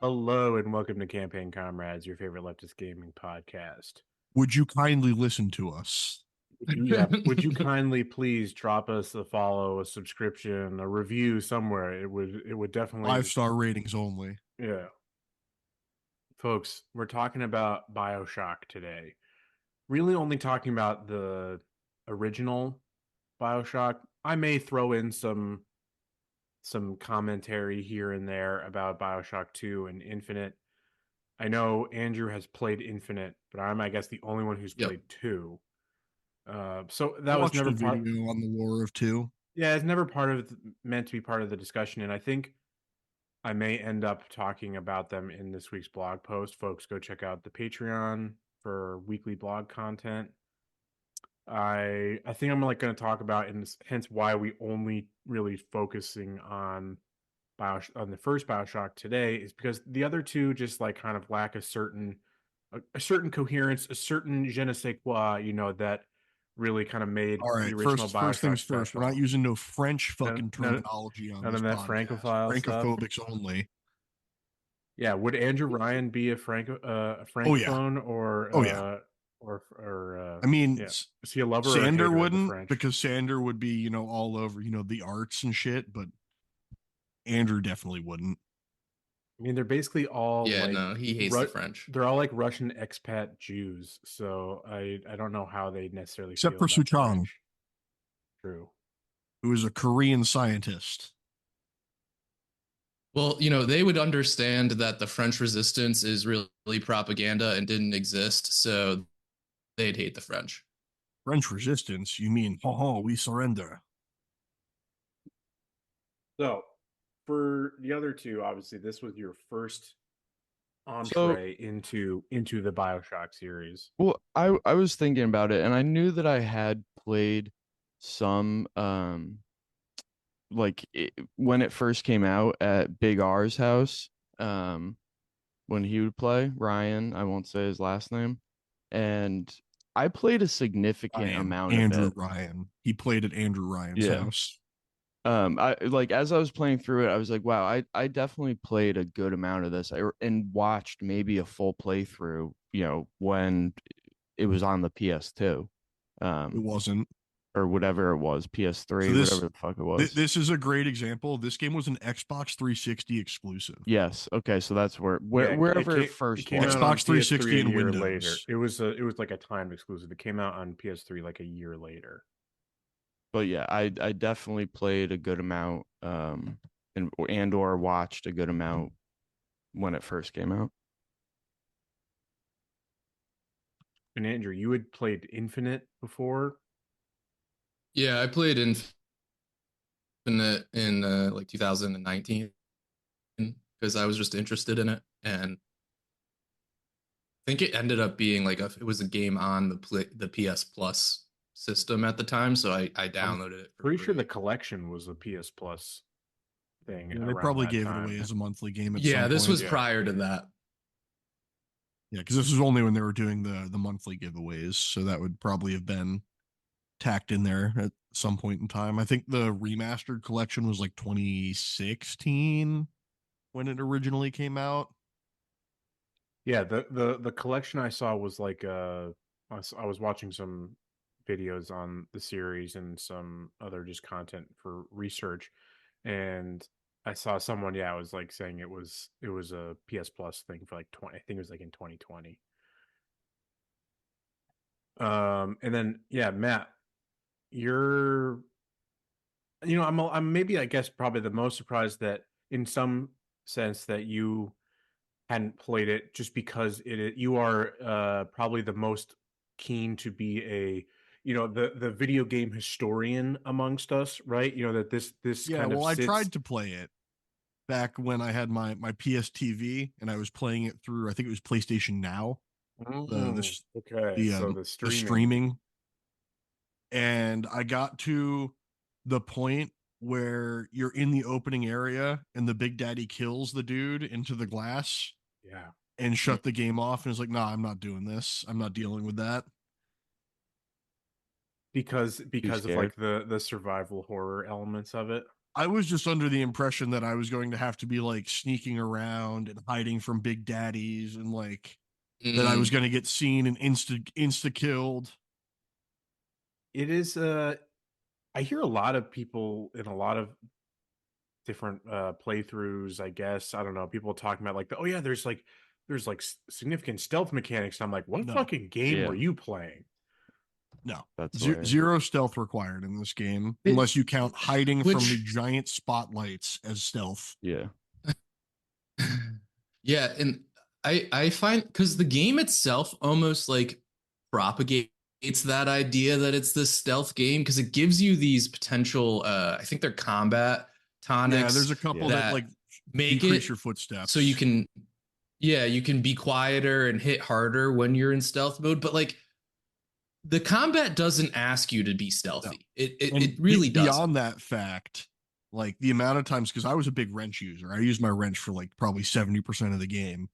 Hello and welcome to Campaign Comrades, your favorite leftist gaming podcast. Would you kindly listen to us? Would you kindly please drop us a follow, a subscription, a review somewhere? It would definitely 5-star ratings only. yeah. Folks, we're talking about Bioshock today. Really only talking about the original Bioshock. I may throw in some commentary here and there about Bioshock 2 and Infinite. I know Andrew has played Infinite, but I guess the only one who's Yep. played 2. So I that was watched never a part. video on the lore of 2. Yeah, it's never meant to be part of the discussion, and I think I may end up talking about them in this week's blog post. Folks, go check out the Patreon for weekly blog content. I think I'm going to talk about, and hence why we only really focusing on on the first Bioshock today is because the other two just like kind of lack a certain coherence, a certain je ne sais quoi, that really kind of made All the right, original first Bioshock things first. We're not special. using no French None, fucking none, terminology on none this of that podcast. Francophile stuff. Francophobics only. Yeah, would Andrew Ryan be a Oh yeah. francophone or Oh yeah. or I mean, yeah? Is he a lover or a Sander hater of the wouldn't, French? because Sander would be, all over, the arts and shit, but Andrew definitely wouldn't. I mean, they're basically all Yeah, like no, he hates the French. they're all like Russian expat Jews, so I don't know how they necessarily Except feel for about the Suchong, French. True. who is a Korean scientist. Well, they would understand that the French resistance is really propaganda and didn't exist, so they'd hate the French. French resistance? You mean, we surrender. So, for the other two, obviously, this was your first So, entree into the Bioshock series. well, I was thinking about it, and I knew that I had played some when it first came out at Big R's house, when he would play Ryan, I won't say his last name, and I played a significant amount of Andrew it. Ryan. He played at Andrew Ryan's Yeah. house. I like as I was playing through it, I was like, wow, I definitely played a good amount of this. And watched maybe a full playthrough, when it was on the PS2, It wasn't. or whatever it was, So PS3, whatever the fuck it was. this is a great example. This game was an Xbox 360 exclusive. Yes. Okay. So that's Yeah, wherever it it first came was. out on Xbox 360 PS3 a and year Windows. later. It was like a timed exclusive. It came out on PS3 like a year later. But yeah, I definitely played a good amount, and or watched a good amount when it first came out. And Andrew, you had played Infinite before. Yeah, I played Infinite in like 2019 because I was just interested in it, and I think it ended up being like it was a game on the PS Plus system at the time, so I downloaded it for Pretty free. sure the collection was a PS Plus thing. Yeah, they around probably that gave time. it away as a monthly game at Yeah, some this point. was prior to that. Yeah, because this was only when they were doing the monthly giveaways, so that would probably have been tacked in there at some point in time. I think the remastered collection was like 2016 when it originally came out. Yeah, the collection I saw was like I was watching some videos on the series and some other just content for research, and I saw someone, yeah, was like saying it was a PS Plus thing for like 20. I think it was like in 2020. And then yeah, Matt, you're I'm maybe, I guess, probably the most surprised that in some sense that you hadn't played it, just because you are probably the most keen to be a the video game historian amongst us, right? That this Yeah, kind of well, I sits. tried to play it back when I had my PSTV and I was playing it through, I think it was PlayStation Now, Okay, so the the streaming. streaming, and I got to the point where you're in the opening area and the Big Daddy kills the dude into the glass Yeah, and shut the game off and is like, nah, I'm not doing this. I'm not dealing with that. because Too of scared. like the survival horror elements of it. I was just under the impression that I was going to have to be like sneaking around and hiding from big daddies and like that I was going to get seen and insta killed. It is I hear a lot of people in a lot of different playthroughs, I guess. I don't know, people talking about like, oh yeah, there's like significant stealth mechanics. And I'm like, what No. fucking game Yeah. were you playing? No, That's zero stealth required in this game, unless you count hiding from the giant spotlights as stealth. Yeah. Yeah, and I find because the game itself almost like propagates that idea that it's this stealth game because it gives you these potential I think they're combat tonics. Yeah, there's a couple that like make decrease it your footsteps. so you can be quieter and hit harder when you're in stealth mode, but like the combat doesn't ask you to be stealthy. No. It really does. Beyond that fact, like the amount of times, because I was a big wrench user, I used my wrench for like probably 70% of the game.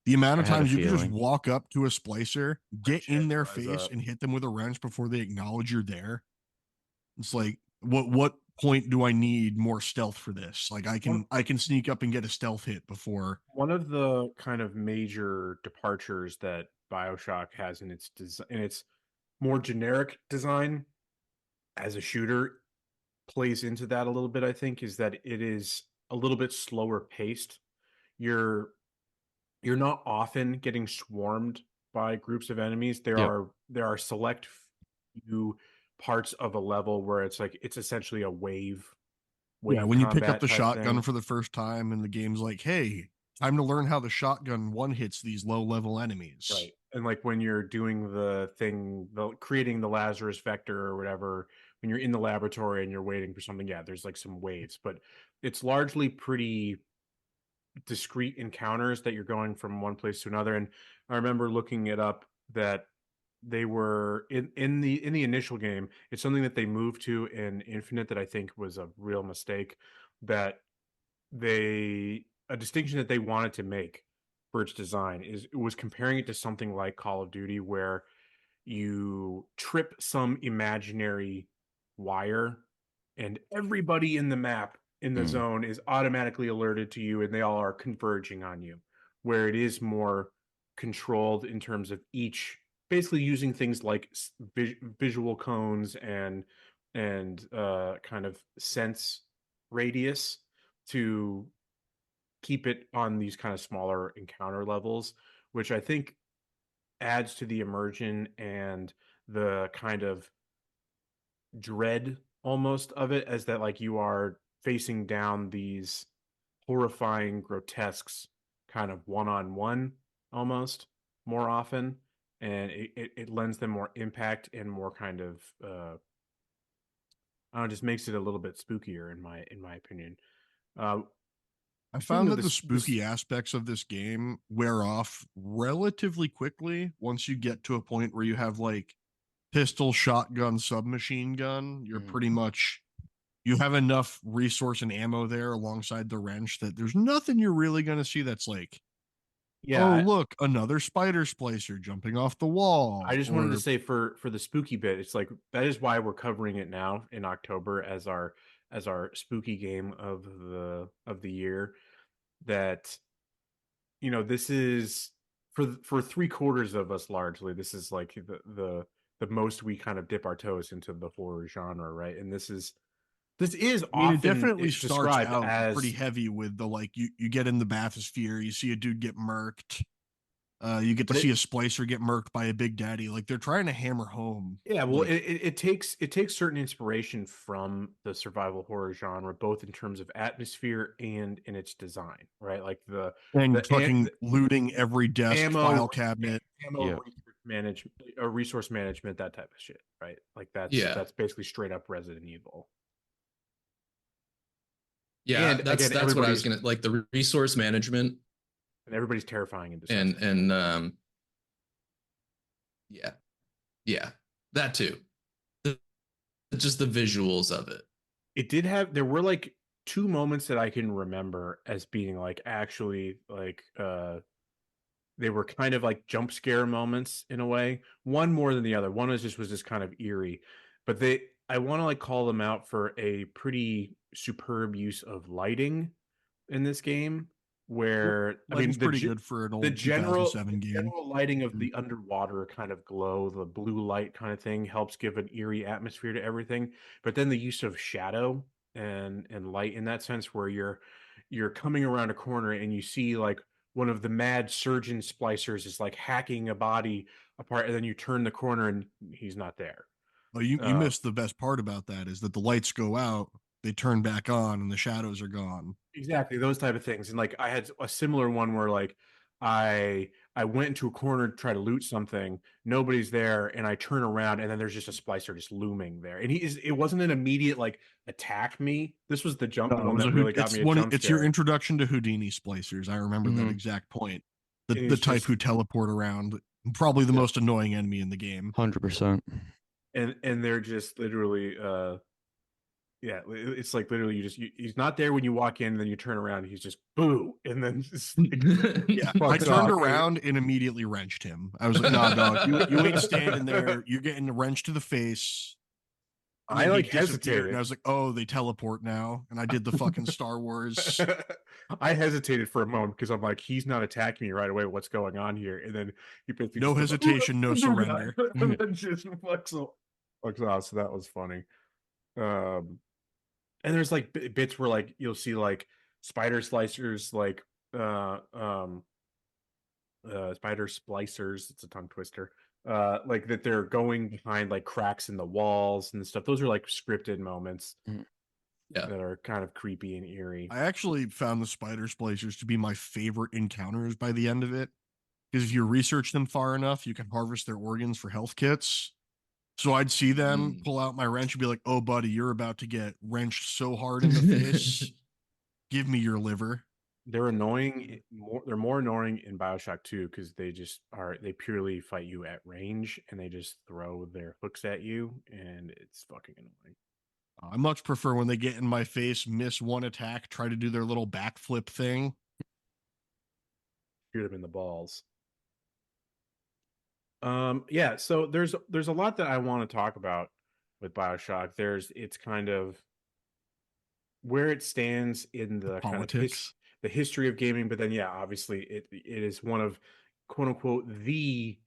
The amount of times you can just walk up to a splicer, get in their face, and hit them with a wrench before they acknowledge you're there. It's like, what point do I need more stealth for this? Like I can sneak up and get a stealth hit before. One of the kind of major departures that Bioshock has in its more generic design as a shooter plays into that a little bit, I think, is that it is a little bit slower paced. You're not often getting swarmed by groups of enemies. There are select few parts of a level where it's like it's essentially a wave when you pick up the shotgun thing. for the first time and the game's like, hey, time to learn how the shotgun one hits these low level enemies. Right. And like when you're doing the thing, creating the Lazarus vector or whatever, when you're in the laboratory and you're waiting for something, yeah, there's like some waves, but it's largely pretty discrete encounters that you're going from one place to another. And I remember looking it up that they were in the initial game. It's something that they moved to in Infinite that I think was a real mistake. That a distinction that they wanted to make for its design is it was comparing it to something like Call of Duty, where you trip some imaginary wire and everybody in the map in the zone is automatically alerted to you and they all are converging on you, where it is more controlled in terms of each basically using things like visual cones and kind of sense radius to keep it on these kind of smaller encounter levels, which I think adds to the immersion and the kind of dread almost of it, as that like you are facing down these horrifying grotesques kind of one-on-one almost more often, and it lends them more impact and more kind of I don't know, just makes it a little bit spookier in my opinion. I found that the spooky aspects of this game wear off relatively quickly once you get to a point where you have like pistol, shotgun, submachine gun. You're pretty much, you have enough resource and ammo there alongside the wrench that there's nothing you're really going to see that's like, look, another spider splicer jumping off the wall. I just wanted to say for the spooky bit, it's like that is why we're covering it now in October as our spooky game of the year. That, you know, this is for 3/4 of us largely. This is like the most we kind of dip our toes into the horror genre, right? And this is often, it definitely starts out as pretty heavy with the like you get in the bathysphere, you see a dude get murked. You get to see a splicer get murked by a big daddy. Like they're trying to hammer home. Yeah, well, it takes certain inspiration from the survival horror genre, both in terms of atmosphere and in its design, right? Like the fucking looting every desk, ammo, file cabinet, resource management, that type of shit, right? Like that's basically straight up Resident Evil. Yeah, and that's what I was gonna like, the resource management, and everybody's terrifying and yeah, that too. Just the visuals of it. It did have, there were like 2 moments that I can remember as being like actually like they were kind of like jump scare moments in a way. One more than the other. One was just kind of eerie, but I want to like call them out for a pretty superb use of lighting in this game, where I mean Lighting's pretty good for an the old general 2007 game. general lighting of the underwater kind of glow, the blue light kind of thing, helps give an eerie atmosphere to everything. But then the use of shadow and light in that sense, where you're coming around a corner and you see like one of the mad surgeon splicers is like hacking a body apart, and then you turn the corner and he's not there. Oh, you missed the best part about that is that the lights go out, they turn back on, and the shadows are gone. Exactly, those type of things. And like I had a similar one where like I went into a corner to try to loot something, nobody's there, and I turn around and then there's just a splicer just looming there. And it wasn't an immediate like attack me. This was the No, one that really got me a jump it's scare. your introduction to Houdini splicers. I remember that exact point. The type who teleport around, probably the most annoying enemy in the game. 100%. And they're just literally yeah, it's like literally he's not there when you walk in, and then you turn around, he's just boo, and then just like, yeah, I turned around and immediately wrenched him. I was like, "Nah, dog, you ain't standing there. You're getting a wrench to the face." And I like hesitated, and I was like, "Oh, they teleport now." And I did the fucking Star Wars. I hesitated for a moment because I'm like, he's not attacking me right away. What's going on here? And then he basically no hesitation, no surrender. And then just fucks off. So that was funny. And there's like bits where like you'll see like spider slicers, like spider splicers. It's a tongue twister. Like that they're going behind like cracks in the walls and stuff. Those are like scripted moments. Yeah, that are kind of creepy and eerie. I actually found the spider splicers to be my favorite encounters by the end of it, because if you research them far enough, you can harvest their organs for health kits. So I'd see them pull out my wrench and be like, "Oh, buddy, you're about to get wrenched so hard in the face. Give me your liver." They're annoying. They're more annoying in Bioshock 2 because they purely fight you at range and they just throw their hooks at you, and it's fucking annoying. I much prefer when they get in my face, miss one attack, try to do their little backflip thing. Shoot them in the balls. Yeah, so there's a lot that I want to talk about with Bioshock. It's kind of where it stands in the politics, kind of the history of gaming, but then yeah, obviously it is one of quote unquote the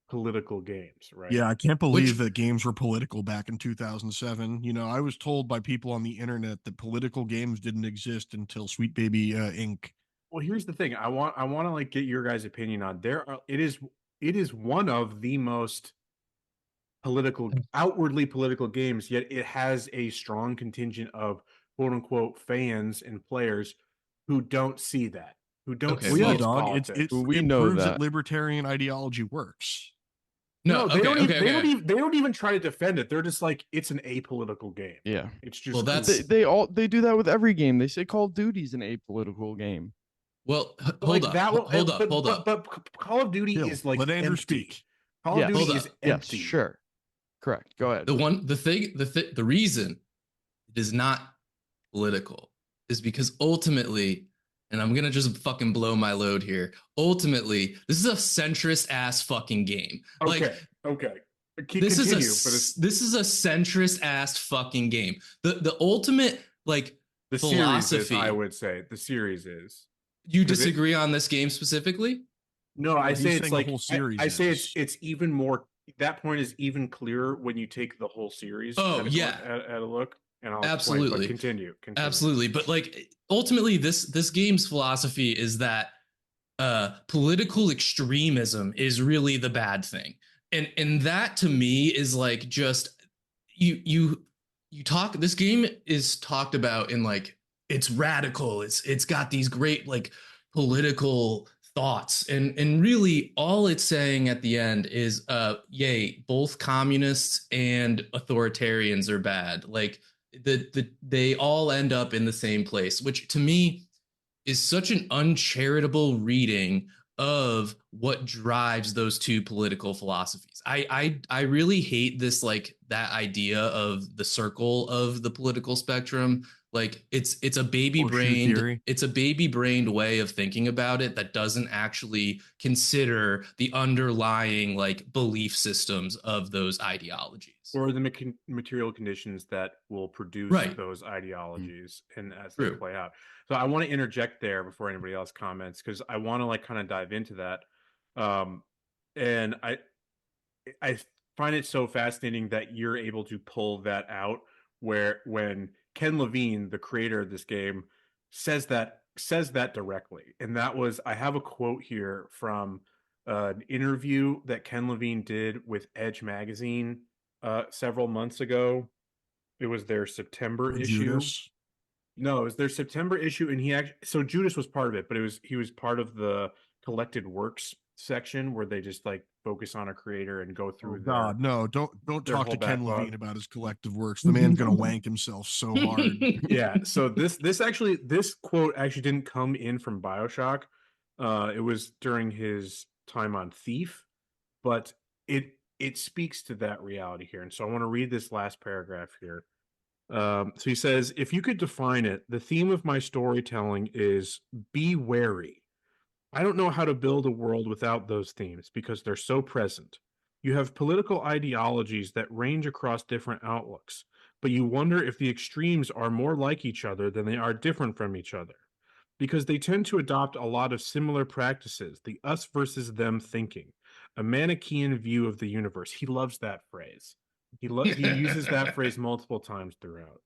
political games, right? Yeah, I can't believe that games were political back in 2007. You know, I was told by people on the internet that political games didn't exist until Sweet Baby Inc. Well, here's the thing. I want to like get your guys' opinion on it is one of the most outwardly political games, yet it has a strong contingent of quote unquote fans and players who don't see that, who don't see yeah, its dog. politics. It proves that libertarian ideology works. No, they don't even try to defend it. They're just like, it's an apolitical game. Yeah, it's just well, they do that with every game. They say Call of Duty's an apolitical game. Well, hold up. But Call of Duty is like let Andrew empty. speak. Call of Duty is empty. Yes, sure, correct. Go ahead. The reason it is not political is because ultimately, and I'm gonna just fucking blow my load here. Ultimately, this is a centrist ass fucking game. Okay. This is a centrist ass fucking game. The ultimate like the philosophy. Series is, I would say the series is. You disagree on this game specifically? No, I say it's like I say it's even more. That point is even clearer when you take the whole series. Oh yeah, at a look. And I'll absolutely continue. Absolutely, but like ultimately, this game's philosophy is that political extremism is really the bad thing, and that to me is like just you talk. This game is talked about in like it's radical. It's got these great like political thoughts, and really all it's saying at the end is yay, both communists and authoritarians are bad. Like they all end up in the same place, which to me is such an uncharitable reading of what drives those two political philosophies. I really hate this, like that idea of the circle of the political spectrum. Like it's a baby Horseshoe brained theory. it's a baby brained way of thinking about it that doesn't actually consider the underlying like belief systems of those ideologies. Or the material conditions that will produce Right. those ideologies and as they True. play out. So I want to interject there before anybody else comments because I want to like kind of dive into that. Um, and I find it so fascinating that you're able to pull that out where when Ken Levine, the creator of this game, says that directly. And that was I have a quote here from an interview that Ken Levine did with Edge magazine several months ago. It was their September For issue. Judas. No, it was their September issue, and he actually so Judas was part of it, but he was part of the collected works section where they just like focus on a creator and go Oh through God, no! Don't their talk whole to Ken backlog. Levine about his collective works. The man's gonna wank himself so hard. Yeah, so this quote actually didn't come in from Bioshock. It was during his time on Thief, but it speaks to that reality here. And so I want to read this last paragraph here. So he says, if you could define it, the theme of my storytelling is be wary. I don't know how to build a world without those themes because they're so present. You have political ideologies that range across different outlooks, but you wonder if the extremes are more like each other than they are different from each other. Because they tend to adopt a lot of similar practices, the us versus them thinking, a Manichaean view of the universe. He loves that phrase. He uses that phrase multiple times throughout.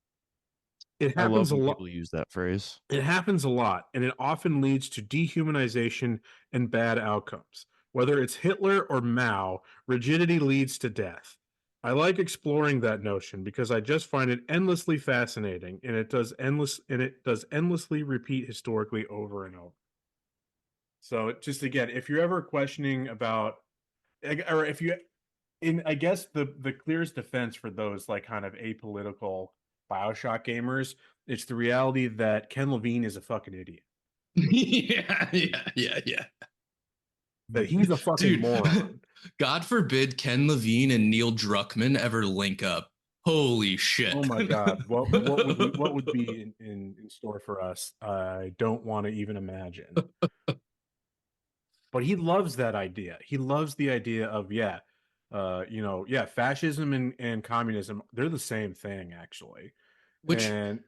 It I love happens a when lot. people use that phrase. It happens a lot, and it often leads to dehumanization and bad outcomes. Whether it's Hitler or Mao, rigidity leads to death. I like exploring that notion because I just find it endlessly fascinating, and it does endlessly repeat historically over and over. So just again, if you're ever questioning about, or if you, in I guess the clearest defense for those like kind of apolitical Bioshock gamers, it's the reality that Ken Levine is a fucking idiot. Yeah. That he's a fucking Dude, moron. God forbid Ken Levine and Neil Druckmann ever link up. Holy Oh shit. my god, what would be in store for us? I don't want to even imagine. But he loves that idea. He loves the idea of fascism and communism, they're the same thing actually. Which And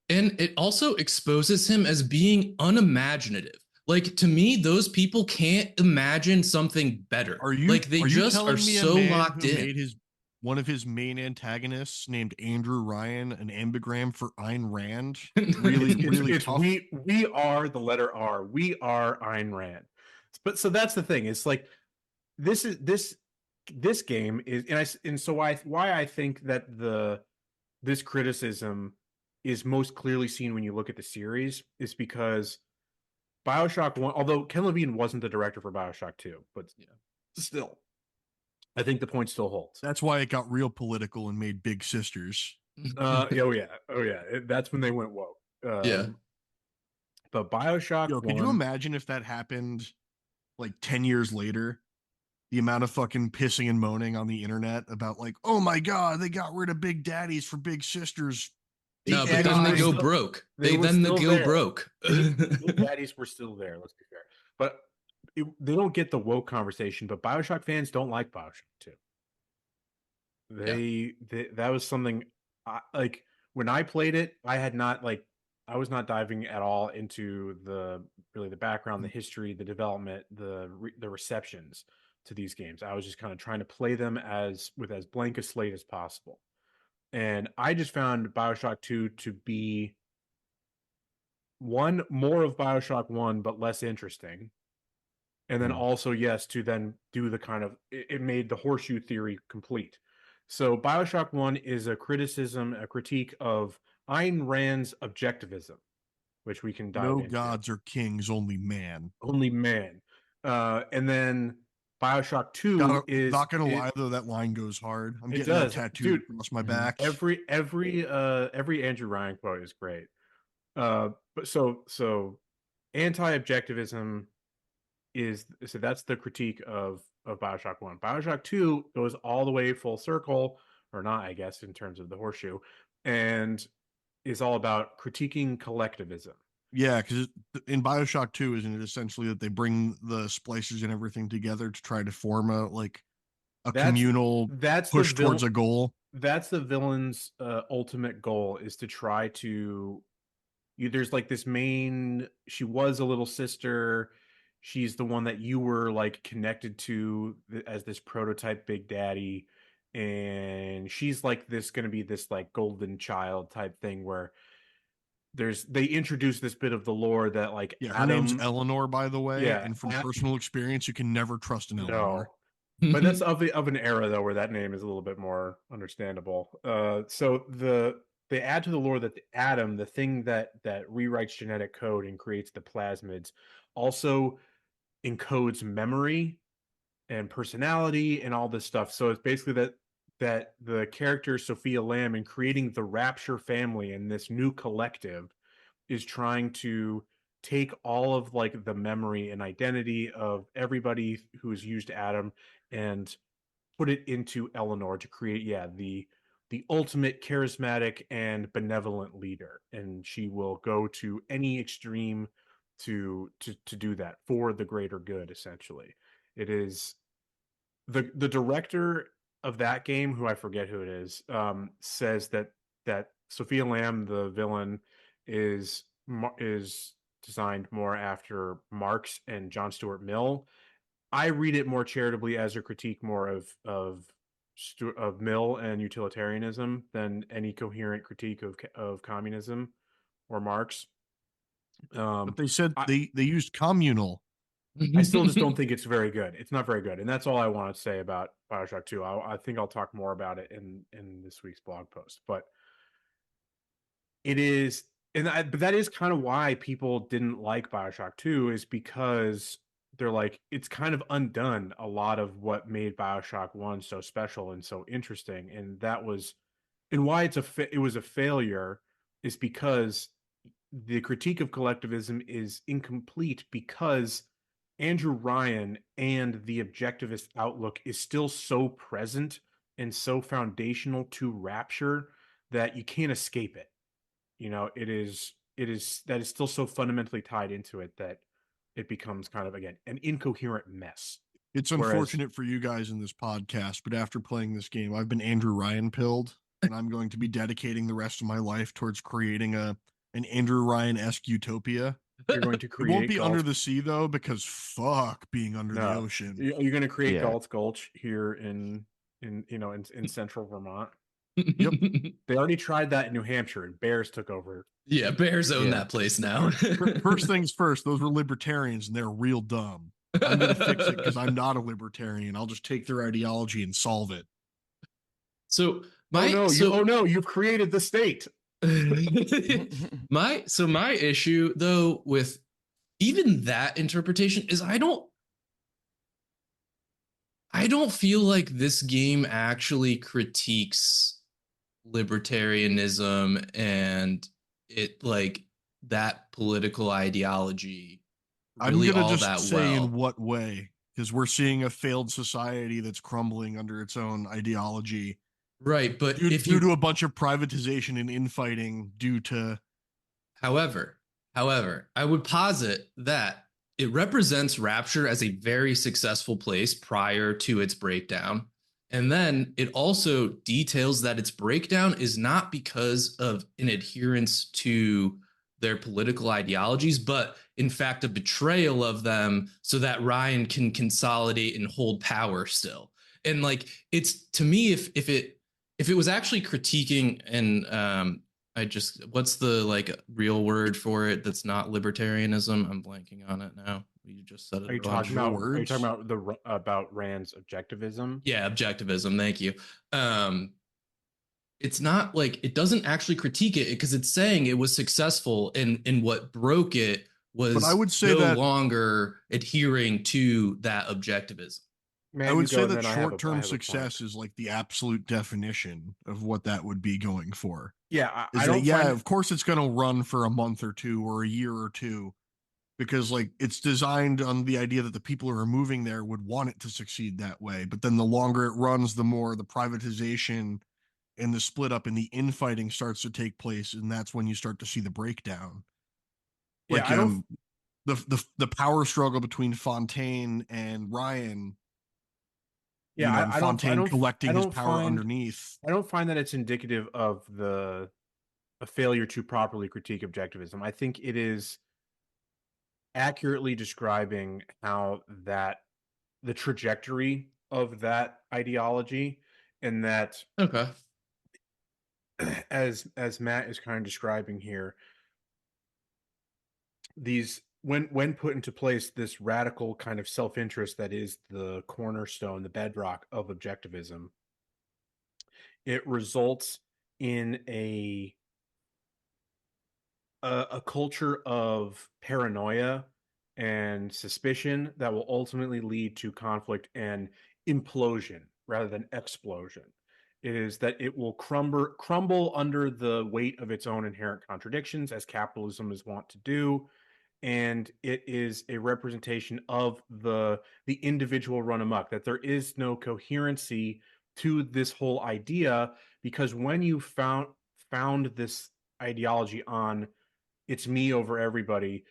and it also exposes him as being unimaginative. Like to me, those people can't imagine something better. Like they Are you just are telling me a so man locked who in. made his one of his main antagonists named Andrew Ryan an ambigram for Ayn Rand? Really, really it's tough. we are the letter R. We are Ayn Rand. But so that's the thing. It's like this game is and so why I think that this criticism is most clearly seen when you look at the series is because Bioshock 1, although Ken Levine wasn't the director for Bioshock 2, but Yeah. still, I think the point still holds. That's why it got real political and made Big Sisters. Oh yeah. That's when they went woke. Yeah. But Bioshock Yo, could you 1, imagine if that happened like 10 years later? The amount of fucking pissing and moaning on the internet about like, oh my god, they got rid of Big Daddies for Big Sisters. No, Big but Daddies then they were go still, broke. they were They still go there. broke. Big Daddies were still there. Let's be fair, but they don't get the woke conversation. But Bioshock fans don't like Bioshock 2. Yeah. That was something like when I played it, I was not diving at all into the background, the history, the development, the receptions to these games. I was just kind of trying to play them with as blank a slate as possible. And I just found Bioshock 2 to be one more of Bioshock 1, but less interesting. And then also, yes, to then do the kind of it made the horseshoe theory complete. So Bioshock 1 is a critique of Ayn Rand's objectivism, which we can dive No into. gods or kings, only man. Only man. And then Bioshock 2 Not gonna lie though, that line goes hard. I'm it getting that does. tattooed Dude, across my back. every Andrew Ryan quote is great. But so anti-objectivism so that's the critique of Bioshock 1. Bioshock 2 goes all the way full circle, or not, I guess, in terms of the horseshoe, and is all about critiquing collectivism. Yeah, because in Bioshock 2, isn't it essentially that they bring the splicers and everything together to try to form a That's communal that's the push towards a goal? that's the villain's ultimate goal, is to try to there's like this main, she was a little sister, she's the one that you were like connected to as this prototype big daddy, and she's like this going to be this like golden child type thing where they introduce this bit of the lore that like Yeah, her name's Adam. Eleanor, by the way, Yeah, and from personal experience, you can never trust an Eleanor. no, but that's of an era though where that name is a little bit more understandable. So they add to the lore that the Atom, the thing that rewrites genetic code and creates the plasmids, also encodes memory and personality and all this stuff. So it's basically that the character Sophia Lamb, in creating the Rapture family and this new collective, is trying to take all of like the memory and identity of everybody who's used Adam and put it into Eleanor to create, yeah, the ultimate charismatic and benevolent leader, and she will go to any extreme to do that for the greater good. Essentially, it is the director of that game, who I forget who it is, says that Sophia Lamb, the villain, is is designed more after Marx and John Stuart Mill. I read it more charitably as a critique more of Mill and utilitarianism than any coherent critique of communism or Marx. But they said I, they used communal. I still just don't think it's very good. It's not very good, and that's all I want to say about Bioshock 2. I think I'll talk more about it in this week's blog post, but it is, but that is kind of why people didn't like Bioshock 2, is because they're like, it's kind of undone a lot of what made Bioshock 1 so special and so interesting, and that was, and why it was a failure, is because the critique of collectivism is incomplete, because Andrew Ryan and the objectivist outlook is still so present and so foundational to Rapture that you can't escape it. It is that is still so fundamentally tied into it that it becomes kind of, again, an incoherent mess. It's Whereas, unfortunate for you guys in this podcast, but after playing this game, I've been Andrew Ryan pilled, and I'm going to be dedicating the rest of my life towards creating an Andrew Ryan-esque utopia. you're going to It won't create be under Galt. the sea though, because fuck being under the No, ocean. you're going to create Yeah. Galt's Gulch here in central Vermont. Yep. They already tried that in New Hampshire, and bears took over. Yeah, bears own Yeah. that place now. First things first, those were libertarians and they're real dumb. I'm going to fix it because I'm not a libertarian. I'll just take their ideology and solve it. So Oh no, you've created the state. my issue though with even that interpretation is I don't feel like this game actually critiques libertarianism and it like that political ideology I'm really going to all just that say well. in what way, because we're seeing a failed society that's crumbling under its own ideology. Right, but Due to a bunch of privatization and infighting due to. However, I would posit that it represents Rapture as a very successful place prior to its breakdown. And then it also details that its breakdown is not because of an adherence to their political ideologies, but in fact, a betrayal of them so that Ryan can consolidate and hold power still. And like, it's to me, if it was actually critiquing and what's the like real word for it that's not libertarianism? I'm blanking on it now. You just said it. Are you a bunch. talking about? Words? Are you talking about Rand's objectivism? Yeah, objectivism. Thank you. It's not like it doesn't actually critique it because it's saying it was successful and what broke it was But I would say no that longer adhering to that objectivism. Man, I would you go, say and that then I have a short-term point. success is like the absolute definition of what that would be going for. Yeah, Is I that don't yeah, find of course it's going to run for a month or two or a year or two, because like it's designed on the idea that the people who are moving there would want it to succeed that way. But then the longer it runs, the more the privatization and the split up and the infighting starts to take place, and that's when you start to see the breakdown. Yeah, Like I don't. the power struggle between Fontaine and Ryan, Yeah, and I don't. I Fontaine don't. I collecting his don't power find. underneath. I don't find that it's indicative of a failure to properly critique objectivism. I think it is accurately describing how that the trajectory of that ideology, and that Okay. as Matt is kind of describing here, these when put into place, this radical kind of self-interest that is the cornerstone, the bedrock of objectivism, it results in a culture of paranoia and suspicion that will ultimately lead to conflict and implosion rather than explosion. It is that it will crumble under the weight of its own inherent contradictions, as capitalism is wont to do, and it is a representation of the individual run amok, that there is no coherency to this whole idea, because when you found this ideology on it's me over everybody,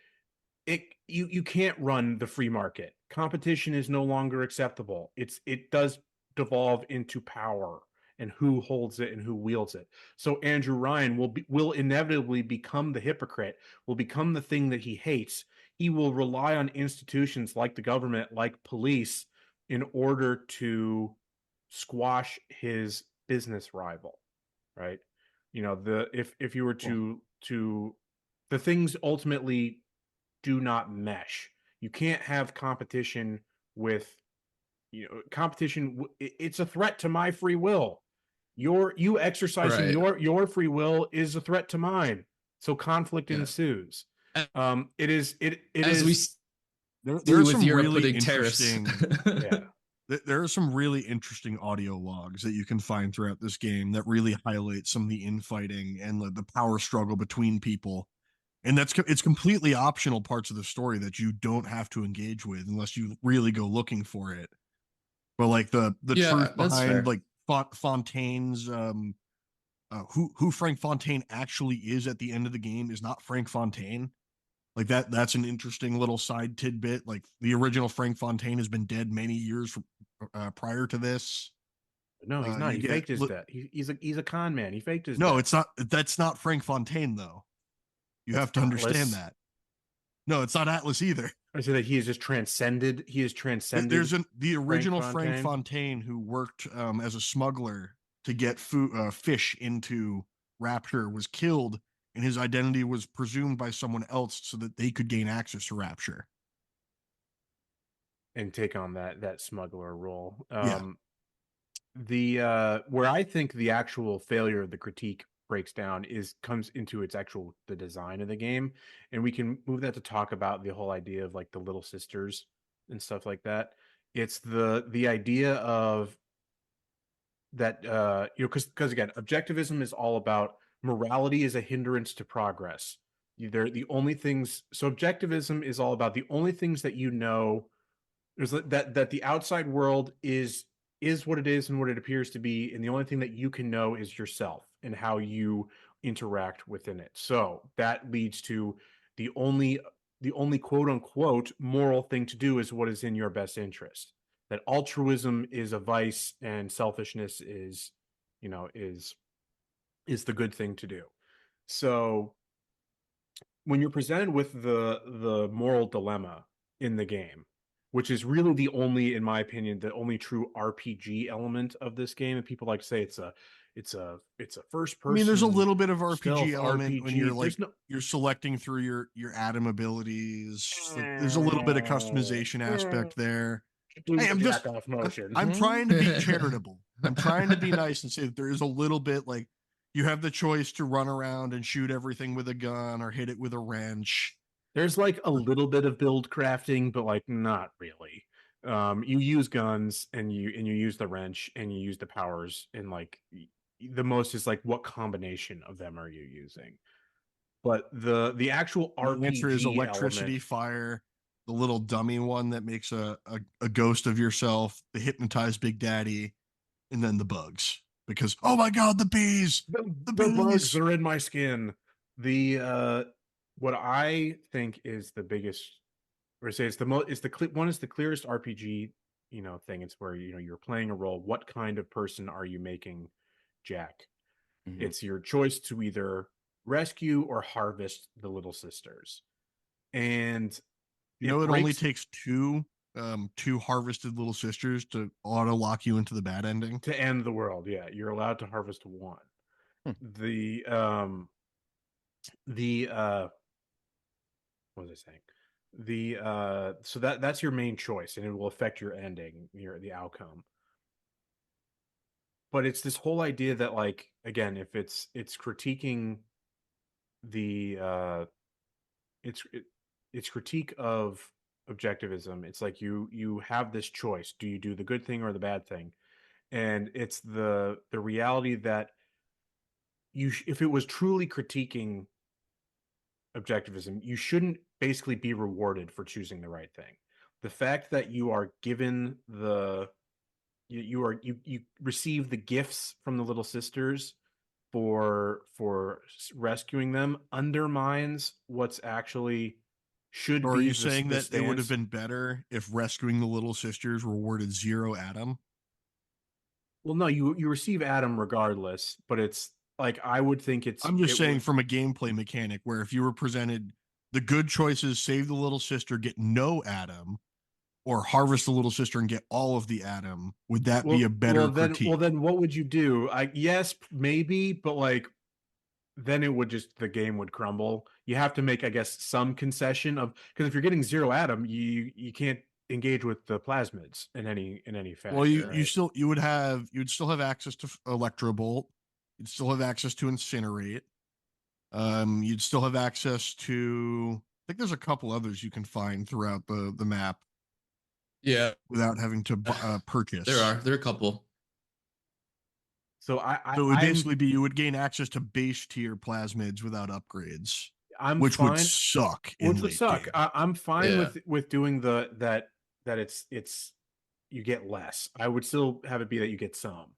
you can't run the free market. Competition is no longer acceptable. It does devolve into power and who holds it and who wields it. So Andrew Ryan will inevitably become the hypocrite, will become the thing that he hates. He will rely on institutions like the government, like police, in order to squash his business rival, right? You know, the if you were to the things ultimately do not mesh. You can't have competition with, competition. It's a threat to my free will. You exercising Right. your free will is a threat to mine. So conflict Yeah. ensues. It As we is. see There are with some Europe really putting tariffs. interesting Yeah. There are some really interesting audio logs that you can find throughout this game that really highlight some of the infighting and the power struggle between people. And it's completely optional parts of the story that you don't have to engage with unless you really go looking for it. But like the Yeah, truth that's behind fair. like Fontaine's who Frank Fontaine actually is at the end of the game is not Frank Fontaine. Like that's an interesting little side tidbit. Like the original Frank Fontaine has been dead many years prior to this. No, he's not. You He get faked his death. He's a con man. He faked his no, death. it's not. That's not Frank Fontaine though. You That's have to understand Atlas. that. No, it's not Atlas either. I say that he is just transcended. He is transcended The Frank original Frank Fontaine. Fontaine who worked as a smuggler to get fish into Rapture was killed, and his identity was presumed by someone else so that they could gain access to Rapture. And take on that smuggler role. Yeah, The where I think the actual failure of the critique breaks down comes into its actual the design of the game, and we can move that to talk about the whole idea of like the little sisters and stuff like that. It's the idea of that, because again, objectivism is all about morality is a hindrance to progress. They're the only things. So objectivism is all about the only things that you know. There's that the outside world is what it is and what it appears to be, and the only thing that you can know is yourself and how you interact within it. So that leads to the only the only quote unquote moral thing to do is what is in your best interest. That altruism is a vice and selfishness is, you know, is the good thing to do. So when you're presented with the moral dilemma in the game, which is really the only, in my opinion, the only true RPG element of this game, and people like to say it's a first I mean, there's a person little bit of RPG stealth element when you're RPG. like There's no you're selecting through your Atom abilities. Like, there's a little bit of customization aspect there. do Hey, the jack off I'm, motion. I'm trying to be charitable. I'm trying to be nice and say that there is a little bit like you have the choice to run around and shoot everything with a gun or hit it with a wrench. There's like a little bit of build crafting, but like not really. You use guns and you use the wrench and you use the powers, and like the most is like what combination of them are you using? But the actual The answer is RPG element, electricity, fire, the little dummy one that makes a ghost of yourself, the hypnotized Big Daddy, and then the bugs. because, oh my God, the bees, the bugs, bees. they're in my skin. The what I think is the biggest, or say it's the most, is one is the clearest RPG, thing. It's where, you're playing a role. What kind of person are you making Jack? Mhm. It's your choice to either rescue or harvest the little sisters. And You it know, it only breaks takes two harvested little sisters to auto lock you into the bad ending. to end the world. Yeah, you're allowed to harvest one. Hmm. The what was I saying? So that's your main choice, and it will affect your ending, the outcome. But it's this whole idea that, like, again, if it's critiquing the it's critique of objectivism. It's like you have this choice: do you do the good thing or the bad thing? And it's the reality that if it was truly critiquing objectivism, you shouldn't basically be rewarded for choosing the right thing. The fact that you are given you receive the gifts from the little sisters for rescuing them undermines what's actually should Or are be you saying the that it would have stance. been better if rescuing the little sisters rewarded 0 Adam? Well, no, you receive Adam regardless, but it's like, I would think I'm just it saying would. from a gameplay mechanic where if you were presented the good choices, save the little sister, get no Adam, or harvest the little sister and get all of the Adam, would that be a better critique? Then what would you do? Yes, maybe, but like, then the game would crumble. You have to make, I guess, some concession of, because if you're getting 0 Adam, you can't engage with the plasmids in any Well, fashion, right? you'd still have access to Electrobolt. You'd still have access to Incinerate. You'd still have access to. I think there's a couple others you can find throughout the map Yeah, without having to purchase. there are a couple. So So it would basically be you would gain access to base tier plasmids without upgrades, I'm which would fine, suck in which would late suck. game. I'm fine Yeah. with doing that it's you get less. I would still have it be that you get some.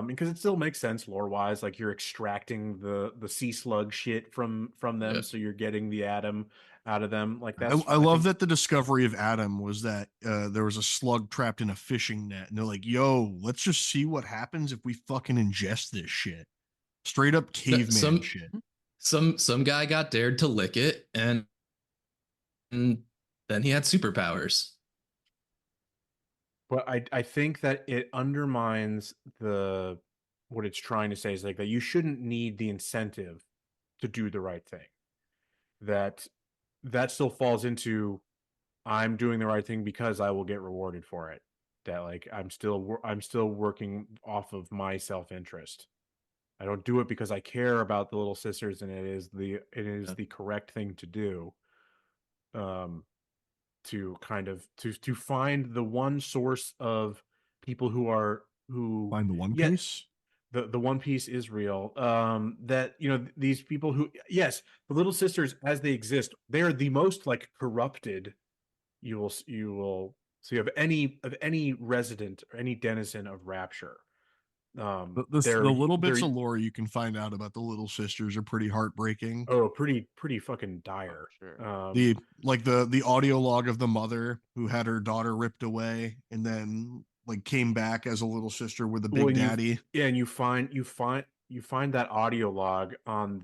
Because it still makes sense lore wise. Like, you're extracting the sea slug shit from them, Yeah. so you're getting the Adam out of them. Like, I I love think. that the discovery of Adam was that there was a slug trapped in a fishing net, and they're like, "Yo, let's just see what happens if we fucking ingest this shit." Straight up caveman Some shit. some guy got dared to lick it, and then he had superpowers. But I think that it undermines what it's trying to say, is like that you shouldn't need the incentive to do the right thing. That still falls into, I'm doing the right thing because I will get rewarded for it. That, like, I'm still working off of my self-interest. I don't do it because I care about the little sisters, and Yeah. the correct thing to do. Um, to kind of to find the one source of people who Find the One yeah, Piece. the One Piece is real. That, these people who, yes, the little sisters as they exist, they're the most, like, corrupted you will see of any resident or any denizen of Rapture. The little bits They're of lore you can find out about the little sisters are pretty heartbreaking. oh, pretty fucking Oh, dire. sure. The audio log of the mother who had her daughter ripped away and then like came back as a little sister with a Well, big daddy. and you find that audio log on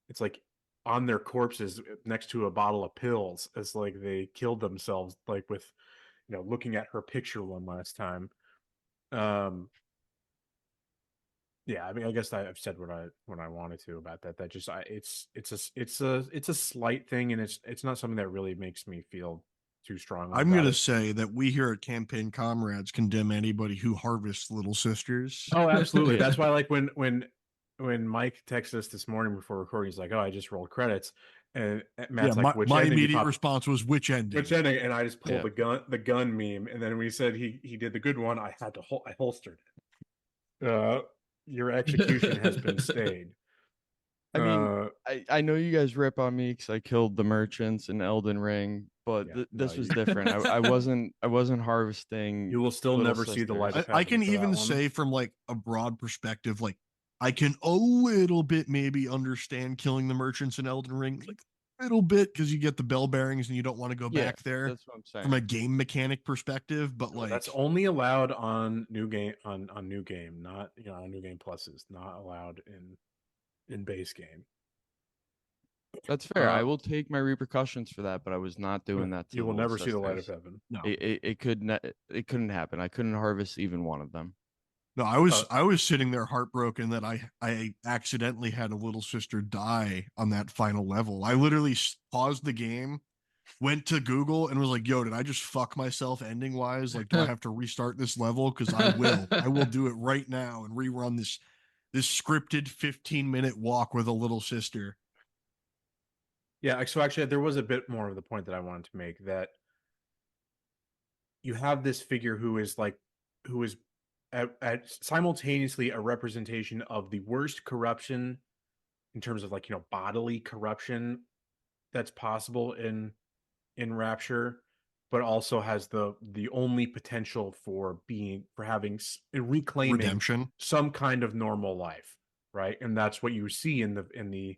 it's like on their corpses next to a bottle of pills, as like they killed themselves, like, with, looking at her picture one last time. um yeah, I mean, I guess I've said what I wanted to about that. That just, it's a slight thing, and it's not something that really makes me feel too strongly I'm about gonna it. say that we here at Campaign Comrades condemn anybody who harvests little sisters. Oh, absolutely. That's why, like, when Mike texted us this morning before recording, he's like, "Oh, I just rolled credits," and Yeah, Matt's like, "Which my ending?" He immediate popped, response was which "Which ending? ending?" And I just pulled Yeah. the gun meme, and then when he said he did the good one, I had to I holstered it. Your execution has been stayed. I mean, Uh, I know you guys rip on me because I killed the merchants in Elden Ring, but Yeah, this no, was you- different. I wasn't harvesting. You will still little never see the light sisters. of I heaven can for that even one. say from like a broad perspective, like I can a little bit maybe understand killing the merchants in Elden Ring, like a little bit because you get the bell bearings and you don't want to go Yeah, back there that's what I'm from a saying. game mechanic perspective. But No, like, that's only allowed on new game on new game, not on new game pluses, not allowed in base game. That's fair. I will take my repercussions for that, but I was not doing that to You the will little never see the light of sisters. heaven. no, It couldn't happen. I couldn't harvest even one of them. no, I was sitting there heartbroken that I accidentally had a little sister die on that final level. I literally paused the game, went to Google and was like, "Yo, did I just fuck myself ending wise? Like, do I have to restart this level? Because I will do it right now and rerun this scripted 15-minute walk with a little sister." Yeah, so actually there was a bit more of the point that I wanted to make, that you have this figure who is at simultaneously a representation of the worst corruption in terms of, like, bodily corruption that's possible in Rapture, but also has the only potential for having and reclaiming Redemption. some kind of normal life, right? And that's what you see in the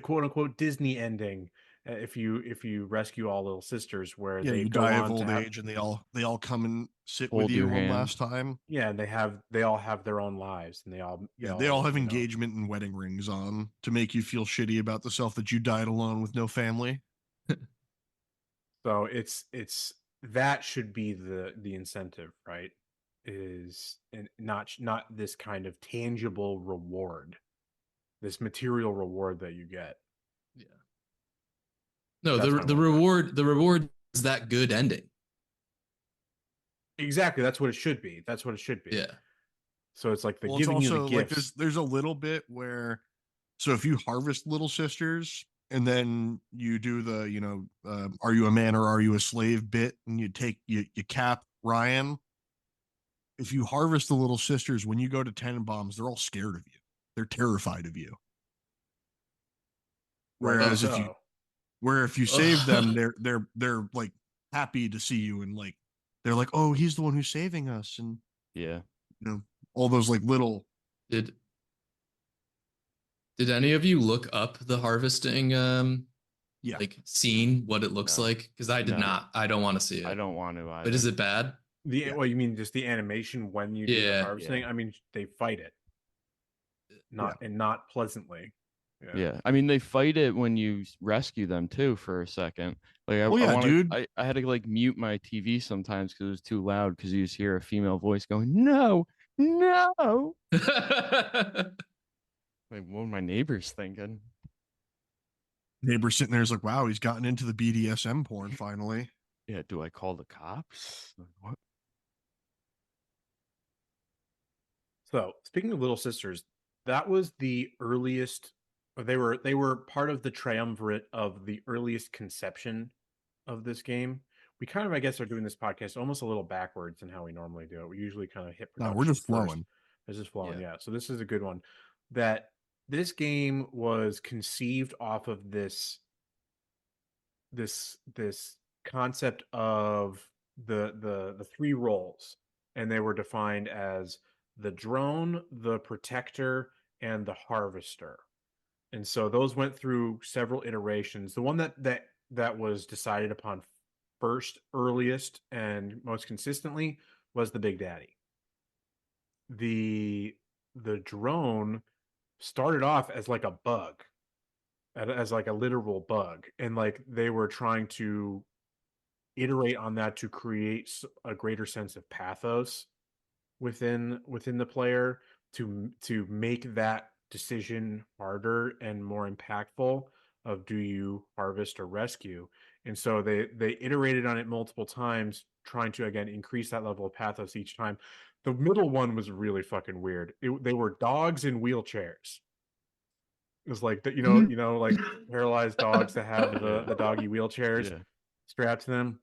quote unquote Disney ending. If you rescue all little sisters, where Yeah, they you go die of on to old have, age and they all come and sit with Hold you your one hand. last time. yeah, and they all have their own lives, and They all have engagement and wedding rings on to make you feel shitty about the self that you died alone with no family. So it's that should be the incentive, right? Is and not this kind of tangible reward, this material reward that you get. Yeah. No, That's my the one thing. reward is that good ending. Exactly, that's what it should be. That's what it should be. Yeah. So it's like the Well, it's giving you the also like gifts. there's a little bit where, so if you harvest little sisters and then you do the are you a man or are you a slave bit, and you cap Ryan. If you harvest the little sisters, when you go to Tenenbaums, they're all scared of you. They're terrified of you. Rightly Whereas so. if you save them, they're like happy to see you, and like they're like, oh, he's the one who's saving us, and Yeah. all those like little. Did any of you look up the harvesting Yeah. like scene, what it looks No. like? Because I did No. not. I don't want to see it. I don't want to either. But is it bad? Yeah. Well, you mean just the animation when you do the Yeah. harvesting? Yeah. I mean, they fight it, not pleasantly. Yeah. I mean, they fight it when you rescue them too for a second. Like Oh yeah, dude. I had to like mute my TV sometimes because it was too loud, because you just hear a female voice going, "No, no." Like, what were my neighbors thinking? Neighbor sitting there is like, wow, he's gotten into the BDSM porn finally. Yeah, do I call the cops? Like, what? So, speaking of Little Sisters, that was the earliest, or they were part of the triumvirate of the earliest conception of this game. We kind of, I guess, are doing this podcast almost a little backwards in how we normally do it. We usually kind of hit No, production we're just first. flowing. It's just flowing, Yeah. yeah. So this is a good one. That this game was conceived off of this concept of the three roles, and they were defined as the drone, the protector, and the harvester. And so those went through several iterations. The one that was decided upon first, earliest, and most consistently was the Big Daddy. The drone started off as like a bug, as like a literal bug, and like they were trying to iterate on that to create a greater sense of pathos within the player, to make that decision harder and more impactful, of do you harvest or rescue. And so they iterated on it multiple times, trying to again increase that level of pathos each time. The middle one was really fucking weird. They were dogs in wheelchairs. It was like that, like paralyzed dogs that have the doggy wheelchairs Yeah. strapped to them.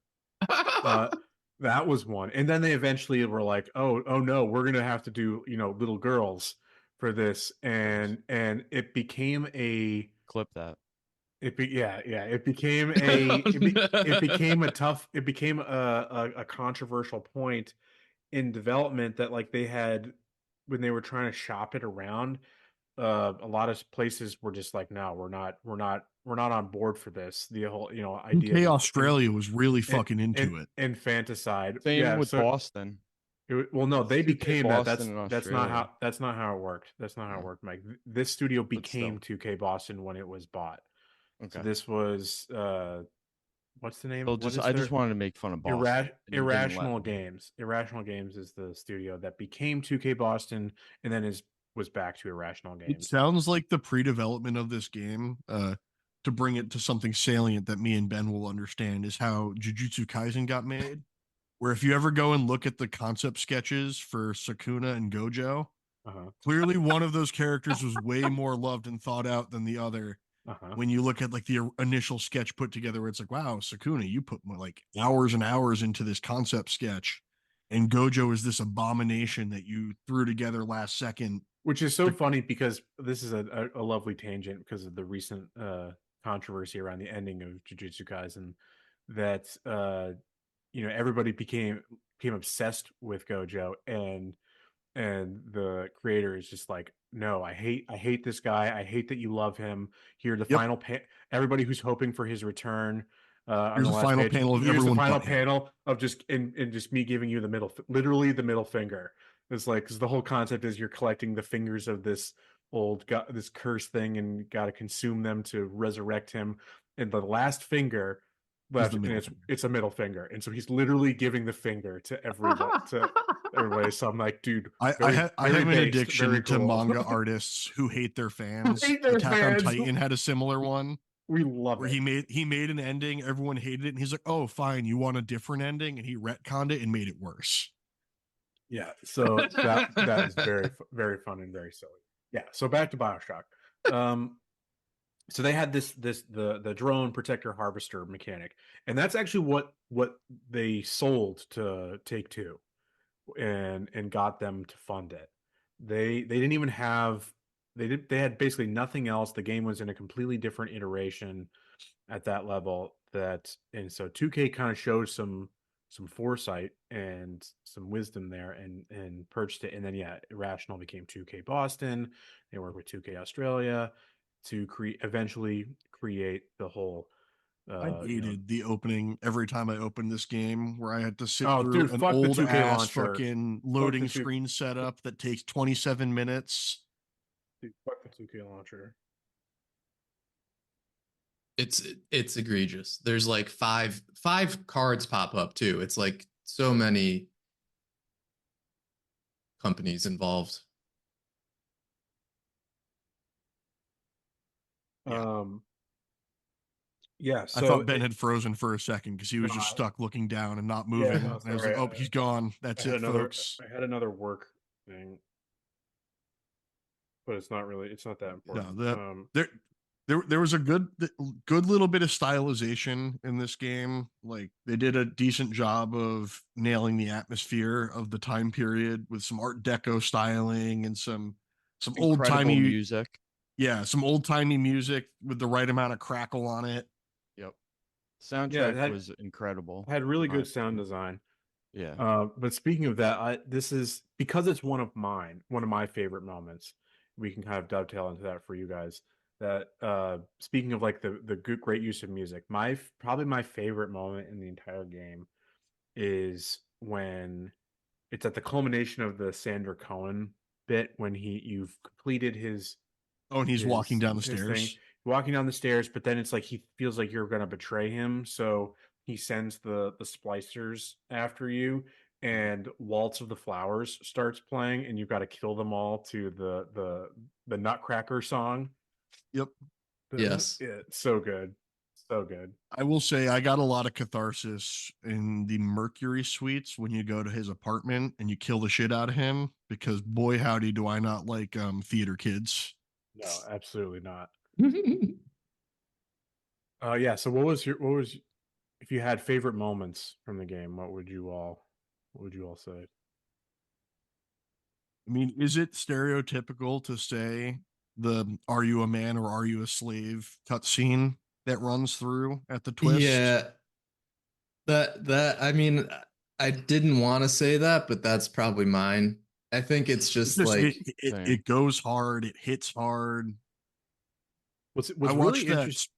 That was one. And then they eventually were like, oh no, we're gonna have to do little girls for this, and it became a Clip that. It became it became a tough, it became a controversial point in development that like they had when they were trying to shop it around. A lot of places were just like, no, we're not on board for this. The whole, idea UK of Australia was really in, fucking into it. infanticide. Same Yeah, with so Boston. well, no, It's they 2K became that. Boston in Australia. That's not how it worked. That's not how it Oh, worked, Mike. This studio but became still. 2K Boston when it was bought. So Okay. this was what's the name? So What just is I just their wanted to make fun of Boston, and you didn't let Irrational me. Games? Irrational Games is the studio that became 2K Boston and then was back to Irrational It Games. sounds like the pre-development of this game, to bring it to something salient that me and Ben will understand, is how Jujutsu Kaisen got made. Where if you ever go and look at the concept sketches for Sukuna and Gojo, Uh-huh. clearly one of those characters was way more loved and thought out than the other. Uh-huh. When you look at like the initial sketch put together, where it's like, wow, Sukuna, you put like hours and hours into this concept sketch, and Gojo is this abomination that you threw together last second. Which is so funny because this is a lovely tangent because of the recent controversy around the ending of Jujutsu Kaisen, that everybody became obsessed with Gojo, and the creator is just like, no, I hate this guy, I hate that you love him. Here, the Yep. final everybody who's hoping for his return on Here's the the last final page, panel of here's the everyone final fighting. panel of just and just me giving you the literally the middle finger. It's like, because the whole concept is you're collecting the fingers of this this cursed thing, and got to consume them to resurrect him, and the last finger Is the left, and middle it's a middle finger, and so he's literally giving the finger to everybody. So I'm like, dude, I very have an based, very addiction to cool. manga artists who hate their fans. Hate their Attack on fans. Titan had a similar one We love where it. he made an ending, everyone hated it, and he's like, "Oh, fine, you want a different ending?" And he retconned it and made it worse. Yeah, so that is very very fun and very silly. Yeah, so back to Bioshock. So they had the drone protector harvester mechanic, and that's actually what they sold to Take-Two, and got them to fund it. They didn't even have they had basically nothing else. The game was in a completely different iteration at that level, and so 2K kind of showed some foresight and some wisdom there, and purchased it. And then yeah, Irrational became 2K Boston. They worked with 2K Australia to eventually create the whole I hated the opening every time I opened this game, where I had to sit oh through dude, an fuck the old 2K ass launcher. fucking Fuck the loading 2 screen setup that takes 27 minutes. dude, fuck the 2K launcher. It's egregious. There's like five cards pop up too. It's like so many companies involved. Yeah. Yeah, I so thought Ben had frozen for a second because he was just stuck looking down and not moving. no, And I was like, sorry. "Oh, he's gone. That's it, folks." I had another work thing, but it's not that No, important. there was a good little bit of stylization in this game. Like they did a decent job of nailing the atmosphere of the time period with some Art Deco styling and some old Incredible timey, music. yeah, some old timey music with the right amount of crackle on it. Yep. Yeah, Soundtrack was incredible. it had really My good sound opinion. design. Yeah. But speaking of that, this is because it's one of my favorite moments. We can kind of dovetail into that for you guys. That speaking of like the great use of music, probably my favorite moment in the entire game is when it's at the culmination of the Sandra Cohen bit, when you've completed Oh, and he's walking down the his thing, stairs. walking down the stairs, but then it's like he feels like you're gonna betray him, so he sends the splicers after you, and Waltz of the Flowers starts playing, and you've got to kill them all to the Nutcracker song. Yep. Yes. Yeah, so good, so good. I will say I got a lot of catharsis in the Mercury suites when you go to his apartment and you kill the shit out of him, because boy howdy do I not like theater kids. No, absolutely not. Yeah. So what was if you had favorite moments from the game? What would you all say? I mean, is it stereotypical to say the "Are you a man or are you a slave" cutscene that runs through at the twist. Yeah. That I mean, I didn't want to say that, but that's probably mine. I think it's just like it goes hard, it hits hard. What's I really watched that. interesting?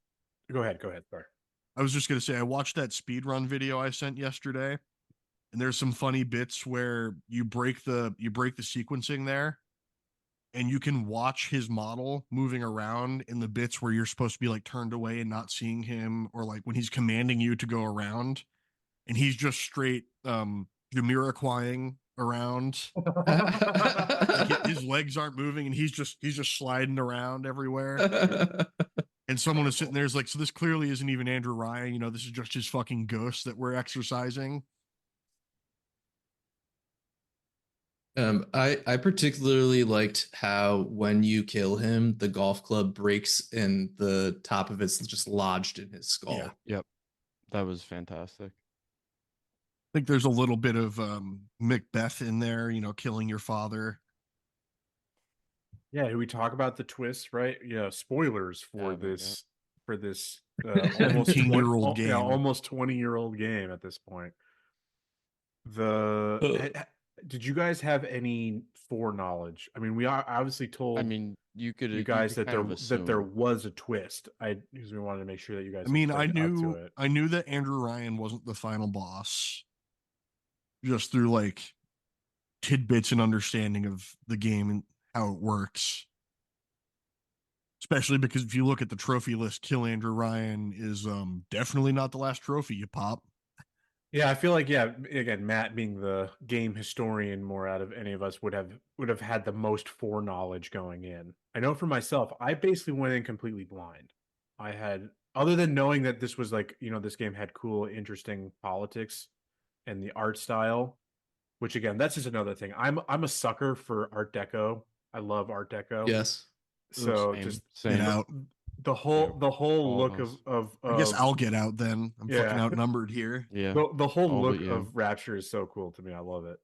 Go ahead. Sorry. I was just gonna say I watched that speedrun video I sent yesterday, and there's some funny bits where you break the sequencing there, and you can watch his model moving around in the bits where you're supposed to be like turned away and not seeing him, or like when he's commanding you to go around, and he's just straight Jamiroquaiing around. Like his legs aren't moving, and he's just sliding around everywhere. And someone was sitting there is like, so this clearly isn't even Andrew Ryan. You know, this is just his fucking ghost that we're exercising. I particularly liked how when you kill him, the golf club breaks and the top of it's just lodged in his skull. Yeah. Yep. That was fantastic. I think there's a little bit of Macbeth in there, you know, killing your father. Yeah, we talk about the twist, right? Yeah, spoilers for Yeah, this almost 17-year-old game. Yeah, almost 20-year-old game at this point. Did you guys have any foreknowledge? I mean, we are obviously told. I mean, you guys that there assume. was a twist. Because we wanted to make sure that you guys. I mean, up to it. I knew that Andrew Ryan wasn't the final boss, just through like tidbits and understanding of the game and how it works. Especially because if you look at the trophy list, kill Andrew Ryan is definitely not the last trophy you pop. Yeah, I feel like again, Matt being the game historian more out of any of us would have had the most foreknowledge going in. I know for myself, I basically went in completely blind. I had, other than knowing that this was like, this game had cool, interesting politics and the art style, which again, that's just another thing. I'm a sucker for Art Deco. I love Art Deco. Yes. So Get out. The whole look of I guess I'll get out then. I'm fucking outnumbered here. Yeah. The whole look of Rapture is so cool to me. I love it.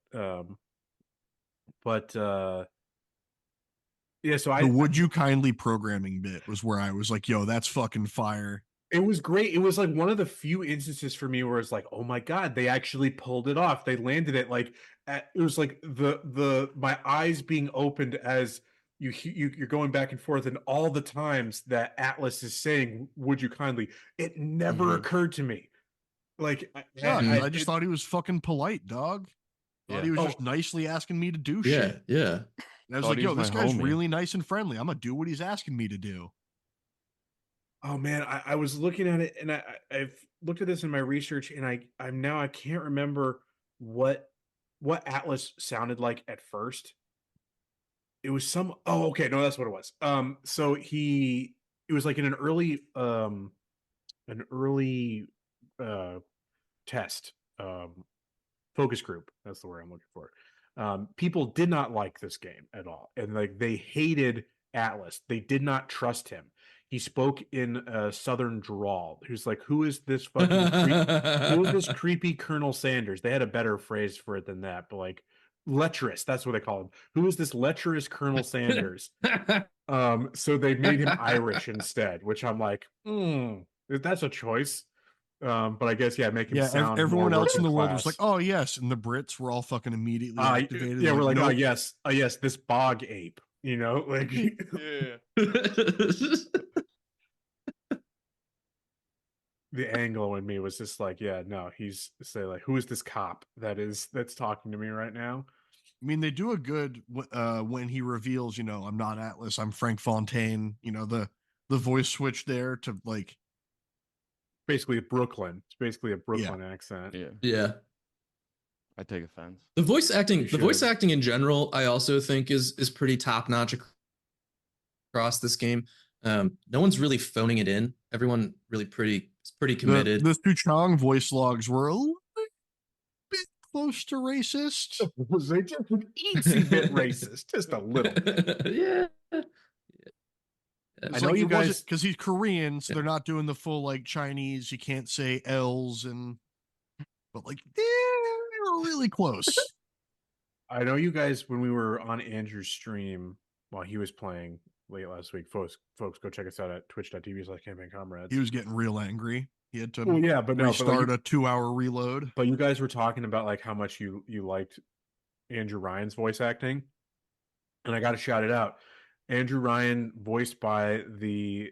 Yeah, so the would you kindly programming bit was where I was like, yo, that's fucking fire. It was great. It was like one of the few instances for me where it's like, oh my God, they actually pulled it off. They landed it like it was like my eyes being opened as you're going back and forth, and all the times that Atlas is saying, "Would you kindly?" It never occurred to me. Like I just thought he was fucking polite, dog. Thought he was just nicely asking me to do shit. Yeah. And I was like, yo, this guy's really nice and friendly. I'm gonna do what he's asking me to do. Oh man, I was looking at it, and I've looked at this in my research, and I can't remember what Atlas sounded like at first. It was that's what it was. So it was like in an early test focus group. That's the word I'm looking for. People did not like this game at all, and like they hated Atlas. They did not trust him. He spoke in a southern drawl. He was like, "Who is this who is this creepy Colonel Sanders?" They had a better phrase for it than that, but like lecherous. That's what they call him. Who is this lecherous Colonel Sanders? So they made him Irish instead, which I'm like, that's a choice. But I guess make him sound. Everyone else in the world was like, "Oh yes," and the Brits were all fucking immediately activated. Yeah, we're like, nope. Oh yes, this bog ape. Like yeah. The Anglo in me was just like, he's say like, who is this cop that's talking to me right now? I mean, they do a good when he reveals, I'm not Atlas, I'm Frank Fontaine. The voice switch there to like basically Brooklyn. It's basically a Brooklyn accent. Yeah. I take offense. The voice acting in general, I also think is pretty top notch across this game. No one's really phoning it in. Everyone really pretty committed. The Suchong voice logs were a little bit close to racist. Was they just an easy bit racist? Just a little bit. Yeah. I know you guys, because he's Korean, so they're not doing the full like Chinese. You can't say L's but like they were really close. I know you guys, when we were on Andrew's stream while he was playing, late last week. Folks, go check us out at twitch.tv/campaignComrades. He was getting real angry. He had to restart a 2-hour reload. But you guys were talking about like how much you liked Andrew Ryan's voice acting, and I got to shout it out. Andrew Ryan, voiced by the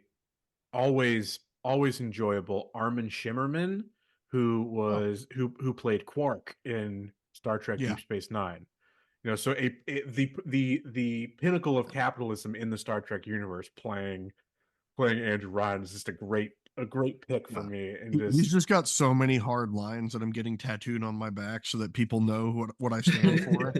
always enjoyable Armin Shimmerman, who played Quark in Star Trek Deep Space Nine. So the pinnacle of capitalism in the Star Trek universe, playing Andrew Ryan is just a great pick for me. And he's just got so many hard lines that I'm getting tattooed on my back so that people know what I stand for.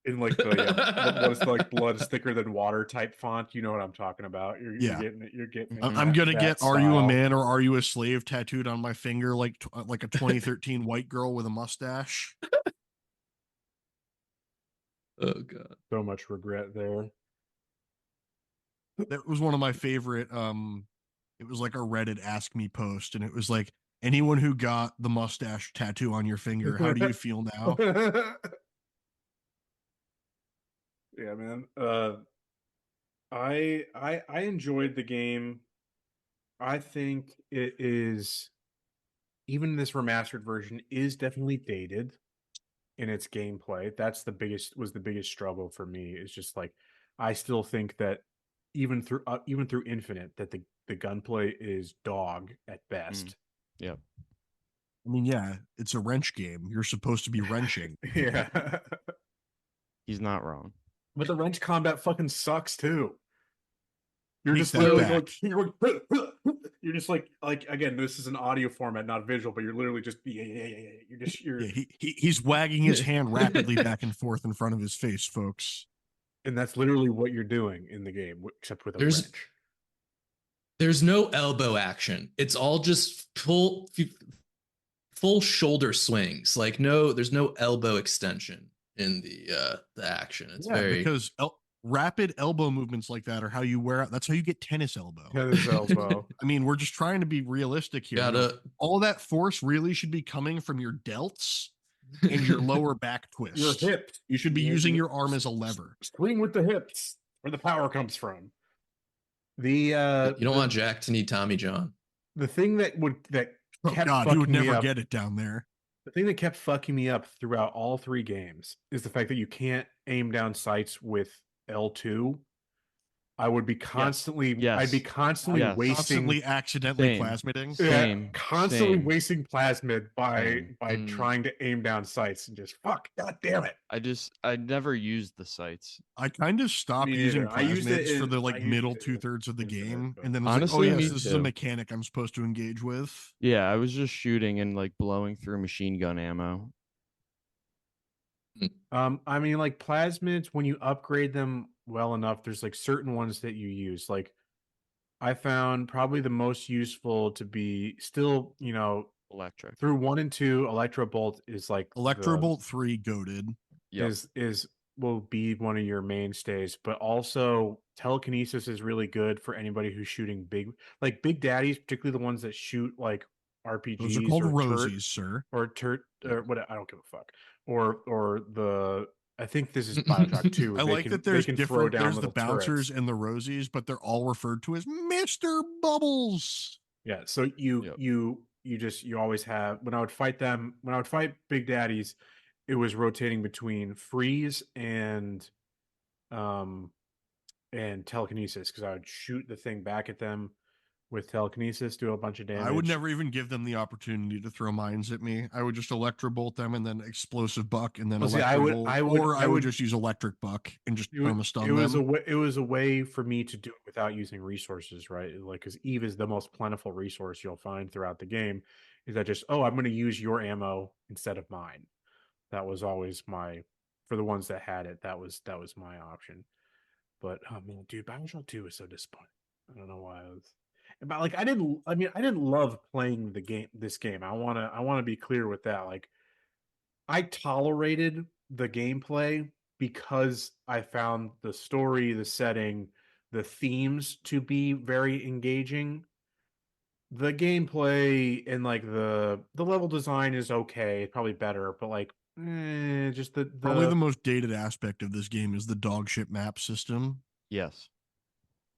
In like the what is the, like, blood is thicker than water type font. You know what I'm talking about. You're getting it. I'm gonna get "Are you a man or are you a slave" tattooed on my finger like a 2013 white girl with a mustache. Oh god, so much regret there. That was one of my favorite. It was like a Reddit Ask Me post, and it was like, anyone who got the mustache tattoo on your finger, how do you feel now? Yeah, man. I enjoyed the game. I think it is, even this remastered version is definitely dated in its gameplay. That's the biggest struggle for me. Is just like, I still think that even through Infinite, that the gunplay is dog at best. Yeah. I mean, yeah, it's a wrench game. You're supposed to be wrenching. Yeah. He's not wrong. But the wrench combat fucking sucks too. You're Take just that literally back. you're just like again, this is an audio format, not visual, but you're literally just He's wagging his hand rapidly back and forth in front of his face, folks. And that's literally what you're doing in the game, except with a wrench. There's no elbow action. It's all just full shoulder swings. Like, there's no elbow extension in the action. It's because rapid elbow movements like that are how you wear out. That's how you get tennis elbow. Tennis elbow. I mean, we're just trying to be realistic here. All that force really should be coming from your delts and your lower back twist. Your hips. You should be using your arm as a lever. Swing with the hips, where the power comes from. You don't want Jack to need Tommy John. The thing that he would never get it down there. The thing that kept fucking me up throughout all three games is the fact that you can't aim down sights with L2. I would be constantly, I'd be constantly wasting, constantly accidentally plasmiding. Constantly wasting plasmid by trying to aim down sights and just god damn it. I never used the sights. I kind of stopped using plasmids for the middle 2/3 of the game, and then was honestly, like, oh yes, this is a mechanic I'm supposed to engage with. Yeah, I was just shooting and like blowing through machine gun ammo. I mean, like plasmids, when you upgrade them well enough, there's like certain ones that you use. Like, I found probably the most useful to be still, electric through 1 and 2. Electrobolt is like Electrobolt 3 goated. Will be one of your mainstays, but also telekinesis is really good for anybody who's shooting big daddies, particularly the ones that shoot like RPGs. Those are called rosies, sir. Or what? I don't give a fuck. Or I think this is Bioshock 2. I like that there's different. There's the bouncers turrets and the rosies, but they're all referred to as Mr. Bubbles. Yeah. So you always have, when I would fight big daddies, it was rotating between freeze and telekinesis, because I would shoot the thing back at them with telekinesis, do a bunch of damage. I would never even give them the opportunity to throw mines at me. I would just electrobolt them and then explosive buck and then I would just use electric buck and just perma-stun them. It was a way for me to do it without using resources, right? Like, because Eve is the most plentiful resource you'll find throughout the game. Is that just, I'm going to use your ammo instead of mine. That was always for the ones that had it, that was my option. But oh man, dude, Bioshock 2 was so disappointing. I don't know why but like I didn't love playing this game. I wanna be clear with that. Like, I tolerated the gameplay because I found the story, the setting, the themes to be very engaging. The gameplay and like the level design is okay, probably better, but like Just the Probably the most dated aspect of this game is the dog shit map system. Yes.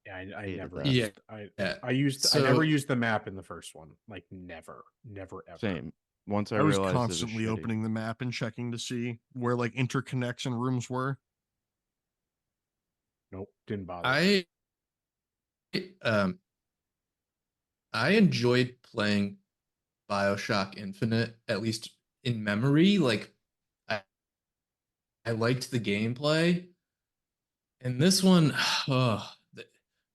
Yeah, I Hated never that. used. Yeah. I never used the map in the first one. Like never ever. Same. Once I I was realized constantly it was shitty. opening the map and checking to see where like interconnects and rooms were. Nope, didn't bother. I enjoyed playing Bioshock Infinite, at least in memory. Like I liked the gameplay. And this one, oh,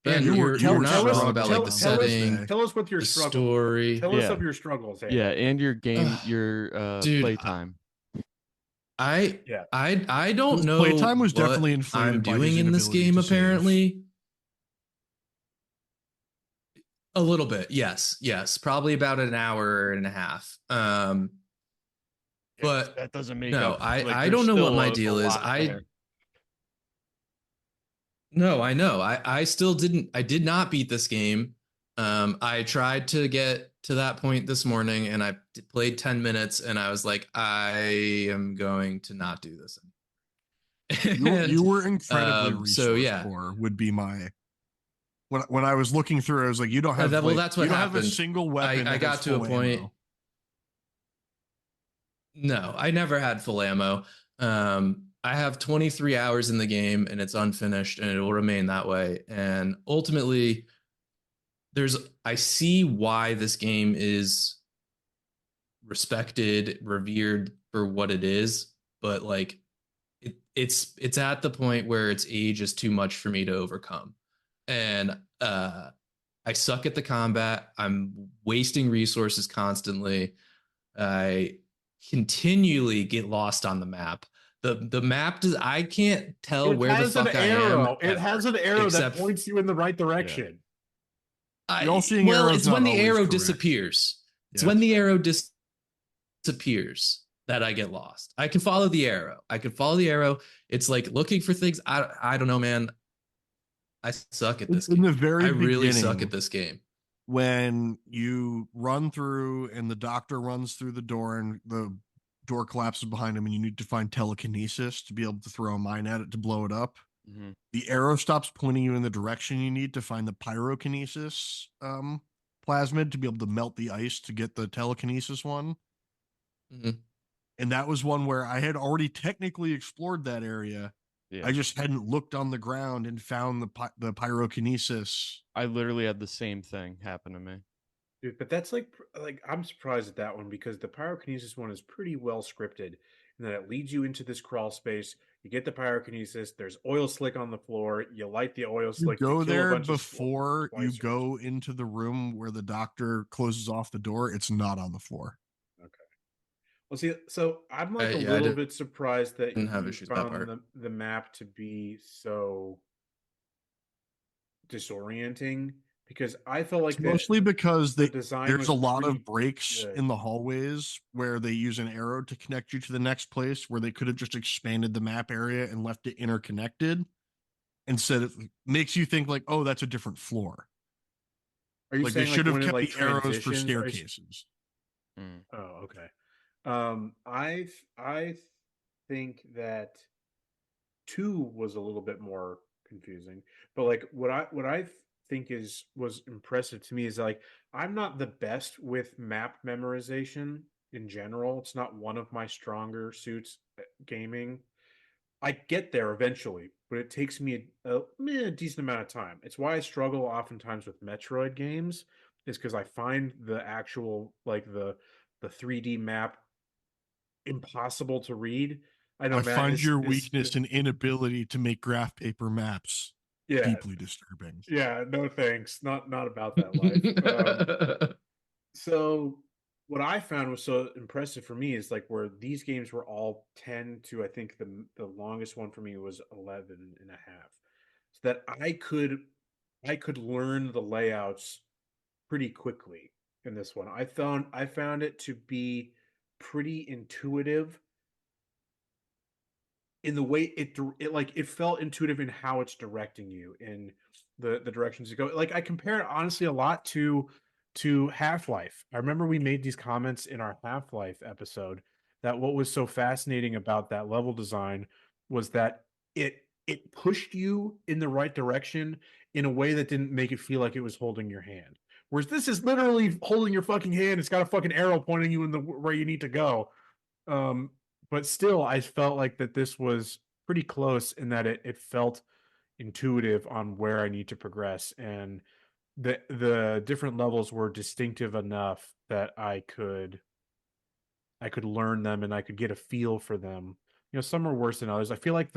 Ben, you were you're not tell us wrong about like the setting, tell us what your the struggle. story. Tell us Yeah. of your struggles. Hey. Yeah, and your game, your Dude, playtime. I Yeah. I don't His know playtime was what definitely inflated I'm by doing his in this inability game. to save. Apparently, a little bit. Yes, probably about an hour and a half. But that doesn't make no, up. Like, I there's don't know what still my a deal is. lot there. No, I know. I still didn't. I did not beat this game. I tried to get to that point this morning, and I played 10 minutes, and I was like, I am going to not do this. You were incredibly So resource yeah, poor. Would be my when I was looking through, I was like, you don't have well, that's what you don't have a happened. single weapon I that has got to a full point. ammo. No, I never had full ammo. I have 23 hours in the game, and it's unfinished, and it will remain that way. And ultimately, I see why this game is respected, revered for what it is, but like it's at the point where its age is too much for me to overcome. And I suck at the combat. I'm wasting resources constantly. I continually get lost on the map. The map does I can't tell It where the has an fuck I am arrow. It ever, has an arrow that except points you in the right direction. Y'all seeing well, arrows it's not when the always arrow correct. disappears. It's Yeah, when the arrow disappears that I get lost. I can follow the arrow. It's like looking for things. I don't know, man. I suck at this in the game. very I really suck beginning, at this game. when you run through and the doctor runs through the door and the door collapses behind him and you need to find telekinesis to be able to throw a mine at it to blow it up. Mm-hmm. The arrow stops pointing you in the direction you need to find the pyrokinesis plasmid to be able to melt the ice to get the telekinesis one. Mm-hmm. And that was one where I had already technically explored that area. Yeah. I just hadn't looked on the ground and found the pyrokinesis. I literally had the same thing happen to me. Dude, but that's like I'm surprised at that one because the pyrokinesis one is pretty well scripted, and then it leads you into this crawl space. You get the pyrokinesis. There's oil slick on the floor. You light the oil You slick. go you kill there a bunch before of you splicers. go into the room where the doctor closes off the door. It's not on the floor. Okay. Well, see, so I'm like a Yeah, I little bit surprised that didn't have you issues with that found part. the map to be so disorienting because I felt like It's mostly because the design there's was a lot pretty of breaks good. in the hallways where they use an arrow to connect you to the next place where they could have just expanded the map area and left it interconnected. Instead, it makes you think like, oh, that's a different floor. Are you Like they saying like should have when it kept like the arrows for transitions? staircases. Oh, okay. I think that two was a little bit more confusing, but like what I think is was impressive to me is like I'm not the best with map memorization in general. It's not one of my stronger suits at gaming. I get there eventually, but it takes me a decent amount of time. It's why I struggle oftentimes with Metroid games, is because I find the actual like the 3D map impossible to read. I know I Matt find your is weakness and inability to make graph paper maps yeah, deeply disturbing. yeah, no thanks. Not about that life. So what I found was so impressive for me is like where these games were all 10 to I think the longest one for me was 11 and a half. So that I could learn the layouts pretty quickly in this one. I found it to be pretty intuitive in the way it like it felt intuitive in how it's directing you in the directions you go. Like I compare it honestly a lot to Half-Life. I remember we made these comments in our Half-Life episode that what was so fascinating about that level design was that it pushed you in the right direction in a way that didn't make it feel like it was holding your hand. Whereas this is literally holding your fucking hand. It's got a fucking arrow pointing you in the where you need to go. But still, I felt like that this was pretty close in that it felt intuitive on where I need to progress, and the different levels were distinctive enough that I could learn them and I could get a feel for them. You know, some are worse than others. I feel like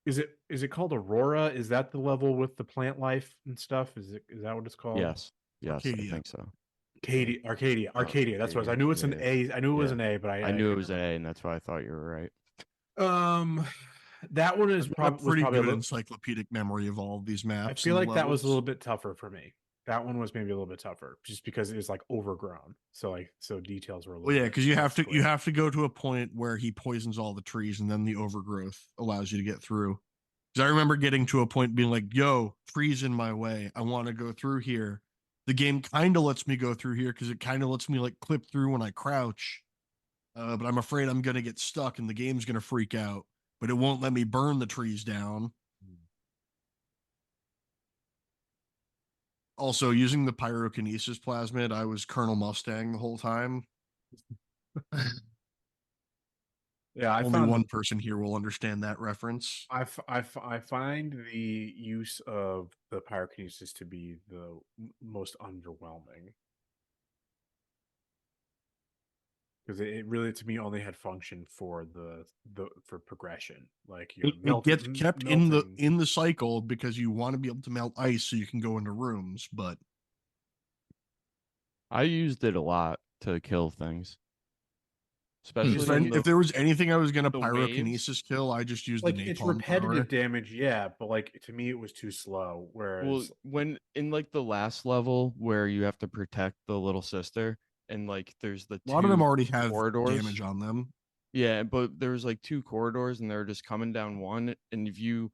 is it called Aurora? Is that the level with the plant life and stuff? Is that what it's called? Yes. Yes, Arcadia. I think so. Arcadia. That's what I knew it's an A. I knew it was an A, but I knew it was an A, and that's why I thought you were right. That one is I've got probably pretty good a little, encyclopedic memory of all of these maps. I feel and like that was a levels. little bit tougher for me. That one was maybe a little bit tougher, just because it was like overgrown. So details were a little. Well, yeah, bit because you have square. to go to a point where he poisons all the trees, and then the overgrowth allows you to get through. Because I remember getting to a point being like, "Yo, trees in my way. I want to go through here." The game kind of lets me go through here because it kind of lets me like clip through when I crouch. But I'm afraid I'm gonna get stuck, and the game's gonna freak out. But it won't let me burn the trees down. Also, using the pyrokinesis plasmid, I was Colonel Mustang the whole time. Yeah, I Only found one person here will understand that reference. I find the use of the pyrokinesis to be the most underwhelming, because it really, to me, only had function for for progression. Like, you know, It gets kept melting. in the cycle because you want to be able to melt ice so you can go into rooms, but I used it a lot to kill things, especially in if there was anything I was gonna the waves. pyrokinesis kill, I just used Like, the it's napalm repetitive power. damage, yeah, but like, to me it was too slow. Well, Whereas when in like the last level where you have to protect the little sister, and like there's the A lot of them two already have corridors. damage on them. Yeah, but there was like two corridors, and they're just coming down one, and if you